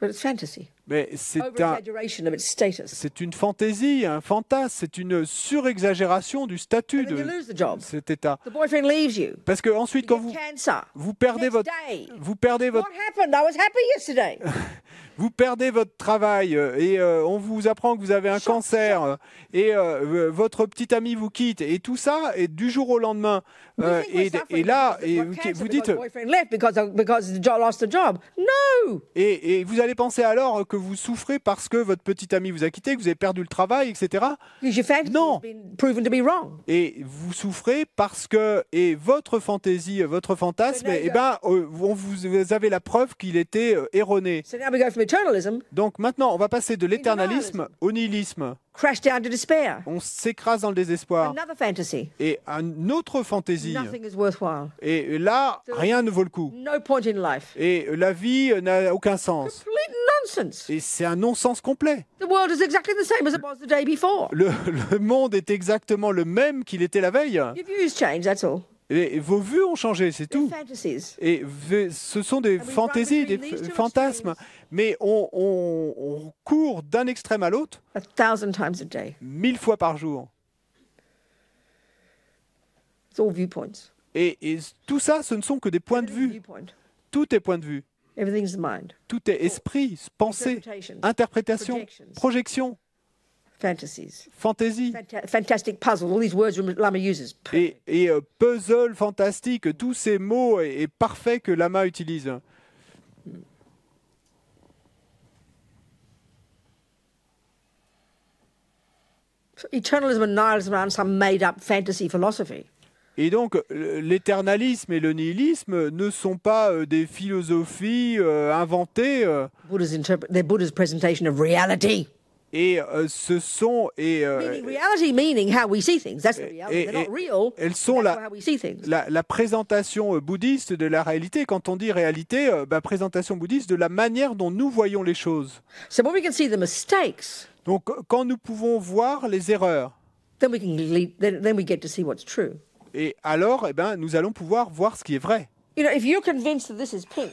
But it's fantasy. Mais c'est Over-exaggeration of its status. une fantaisie, un fantasme, c'est une surexagération du statut And then you de lose the job. cet état. The boyfriend leaves you. Parce que ensuite, You quand get cancer. vous perdez Next votre, day. vous perdez votre, What happened? I was happy yesterday. vous perdez votre travail et on vous apprend que vous avez un cancer et votre petit ami vous quitte et tout ça et du jour au lendemain We think we're et suffering là because et we've got cancer vous because dites the boyfriend left because the job lost the job. No. et vous allez penser alors que vous souffrez parce que votre petit ami vous a quitté, que vous avez perdu le travail, etc. Because your fantasy Non. has been proven to be wrong. Et vous souffrez parce que et votre fantaisie, votre fantasme, So now eh ben, vous avez la preuve qu'il était erroné. So now we go from eternalism, Donc maintenant, on va passer de l'éternalisme au nihilisme. crash down to despair. On s'écrase dans le désespoir. Another fantasy. Et une autre fantaisie. Nothing is worthwhile. Et là, rien ne vaut le coup. No point in life. Et la vie n'a aucun sens. Complete nonsense. Et c'est un non-sens complet. The world is exactly the same as it was the day before. Le monde est exactement le même qu'il était la veille. Your views change, that's all. Et vos vues ont changé, c'est They're tout. fantasies. Et ce sont des And we fantaisies, run des between these two fantasmes. Mais on court d'un extrême à l'autre 1,000 times a day. 1000 fois par jour. It's all viewpoints. Et tout ça, ce ne sont que des points de Everything's vue. viewpoint. Tout est point de vue. Everything's the mind. Tout est esprit, pensée, Interpretations. interprétation, Projections. projection, Fantasies. fantaisie. Fantastic puzzle. All these words Lama uses. Et puzzle fantastique, tous ces mots et parfaits que Lama utilise. Eternalism and nihilism aren't some made-up fantasy philosophy. Et donc, l'éternalisme et le nihilisme ne sont pas des philosophies inventées, They're Buddha's presentation of reality. et ce sont Meaning reality, meaning how we see things. That's the reality. They're not real. elles sont That's how we see things. la présentation bouddhiste de la réalité. Quand on dit réalité, présentation bouddhiste de la manière dont nous voyons les choses. So when we can see the mistakes, Donc, quand nous pouvons voir les erreurs, then we can then we get to see what's true. et alors, nous allons pouvoir voir ce qui est vrai. You know, if you're convinced that this is pink,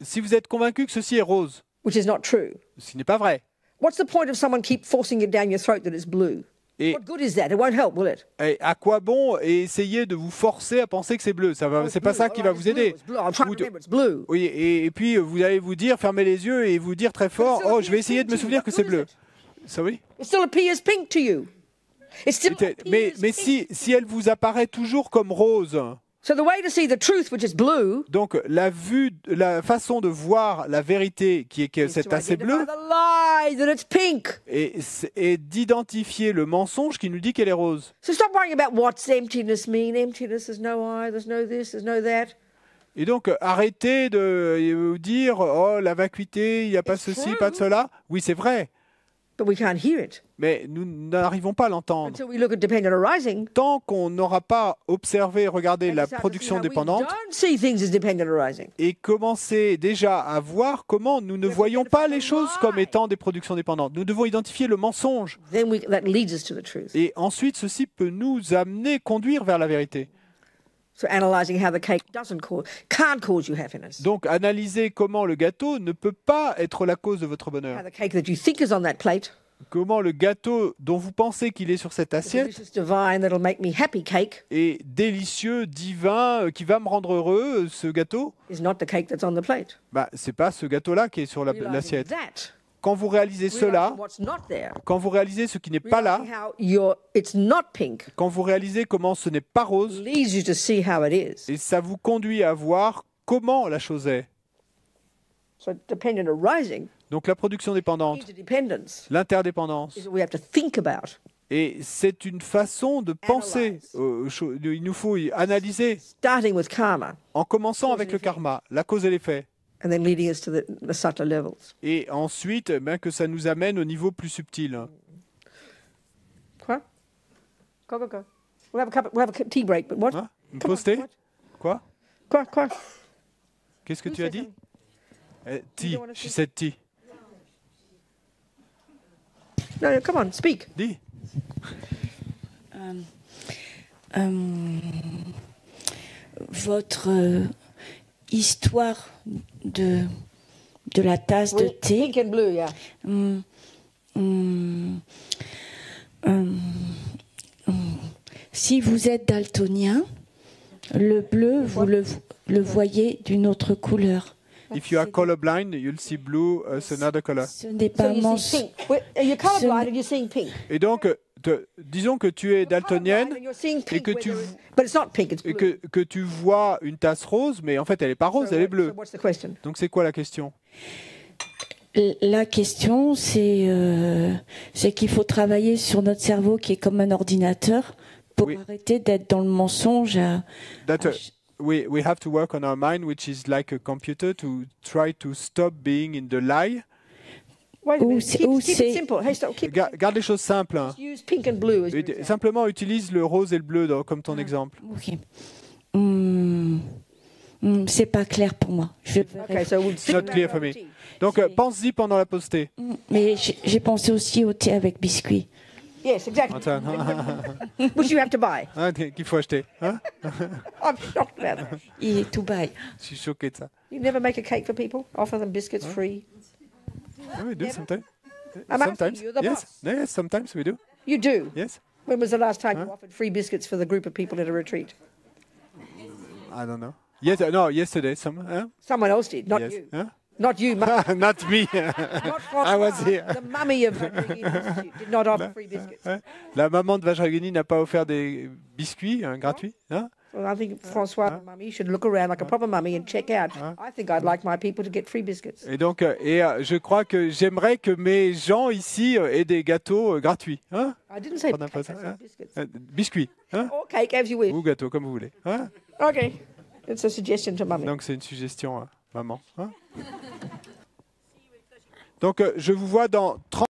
Si vous êtes convaincu que ceci est rose, which is not true, ce qui n'est pas vrai, what's the point of someone keep forcing it down your throat that it's blue? et, What good is that? It won't help, will it? et à quoi bon essayer de vous forcer à penser que c'est bleu? Ça va, Oh, c'est it's pas blue. ça qui All va right, vous it's blue, aider. it's blue. I'm trying Ou to de- remember it's blue. Oui, et puis vous allez vous dire, fermez les yeux et vous dire très fort, still oh, je vais appears essayer de me pink to you. souvenir que What c'est good is bleu. it? Ça oui. It still appears pink to you. It still Mais appears pink. si elle vous apparaît toujours comme rose, So the way to see the truth, which is blue, donc la façon de voir la vérité qui est que is c'est to assez identify bleu, the lie that it's pink. et d'identifier le mensonge qui nous dit qu'elle est rose. So stop worrying about what's emptiness mean. Emptiness, there's no I, there's no this, there's no that. Et donc, arrêtez de dire, oh, la vacuité, il n'y a pas It's ceci, true. pas de cela. Oui, c'est vrai. but we can't hear it. Mais nous n'arrivons pas à l'entendre. Until we look at dependent arising, Tant qu'on n'aura pas observé, regardé la and start to see production how we dépendante don't see things as dependent arising. et commencer déjà à voir comment nous ne voyons pas les choses comme étant des productions dépendantes. Nous devons identifier le mensonge. That leads us to the truth. Et ensuite, ceci peut nous amener, conduire vers la vérité. So analyzing how the cake can't cause you happiness. Donc, analyser comment le gâteau ne peut pas être la cause de votre How bonheur. the cake that you think is on that plate, Comment le gâteau dont vous pensez qu'il est sur cette the assiette delicious divine that'll make me happy cake, est délicieux, divin, qui va me rendre heureux, ce gâteau, is not the cake that's on the plate. bah, c'est pas ce gâteau-là qui est sur Realizing l'assiette. that, Quand vous réalisez cela, realizing what's not there, quand vous réalisez ce qui n'est pas là, realizing how it's not pink, quand vous réalisez comment ce n'est pas rose, leads you to see how it is. et ça vous conduit à voir comment la chose est. So dependent arising, Donc la production dépendante, interdependence, l'interdépendance, is what we have to think about. et c'est une façon de penser aux choses. Il nous faut y analyser Starting with karma en commençant avec le karma, la cause et l'effet, and then leading us to the subtler levels. et ensuite que ça nous amène au niveau plus subtil. Quoi? Go. We'll have a tea break, but what? Hein? Come on, Poster? what? Quoi? Quoi? Qu'est-ce que Who tu as said dit? something? Tea. don't wanna She speak? said tea. No, come on, speak. Dis. Votre histoire de la tasse de thé. Pink and blue, yeah. Si vous êtes daltonien, le bleu, vous le voyez d'une autre couleur. If you are colorblind, you'll see blue as another color. Ce n'est So pas you mon... see pink. You're colorblind and you're seeing pink. Et donc, disons que tu es daltonienne Colorblind and you're seeing pink, que tu- but it's not pink, it's et blue. que tu vois une tasse rose, mais en fait, elle n'est pas rose, elle est bleue. So what's the question? Donc, c'est quoi la question? La question, c'est qu'il faut travailler sur notre cerveau qui est comme un ordinateur pour Oui. arrêter d'être dans le mensonge. That we have to work on our mind, which is like a computer, to try to stop being in the lie. Wait a Ou minute. c'est- Keep ou it c'est- simple. Hey, stop. Keep Garde les choses simples. Hein. use pink and blue as Et your example. simplement, utilise le rose et le bleu comme ton exemple. Ok. C'est pas clair pour moi. Je vais Okay, so we'll think not about clear it for over me. tea. Donc, pense-y pendant la pause thé. Mais j'ai pensé aussi au thé avec biscuit. Yes, exactly. Antoine, Which you have to buy. hein, qu'il faut acheter. Hein? I'm shocked about that. Il est tout bail. Je suis choqué de ça. You never make a cake for people? Offer them biscuits free? Ah, we do sometimes. I'm asking Sometimes. you, the Yes. boss. Yes, sometimes we do. You do? Yes. When was the last time you offered free biscuits for the group of people at a retreat? I don't know. Yes, no, yesterday. Huh? Someone else did, not Yes. you. Huh? Not you, Not me. not I was François, here. the mummy of Vajrayani Institute did not offer free biscuits. Hein? La maman de Vajrayani n'a pas offert des biscuits gratuits. Hein? Well, I think François, the mummy, should look around like a proper mummy and check out. I think I'd like my people to get free biscuits. Et donc, je crois que j'aimerais que mes gens ici aient des gâteaux gratuits. Hein? I didn't say On n'a pas cake, I ça, said hein? biscuits. Biscuits. Hein? Or cake, as you wish. Ou gâteaux, comme vous voulez. Hein? Okay. It's a suggestion to mummy. Donc, c'est une suggestion, maman. Hein? Donc, je vous vois dans 30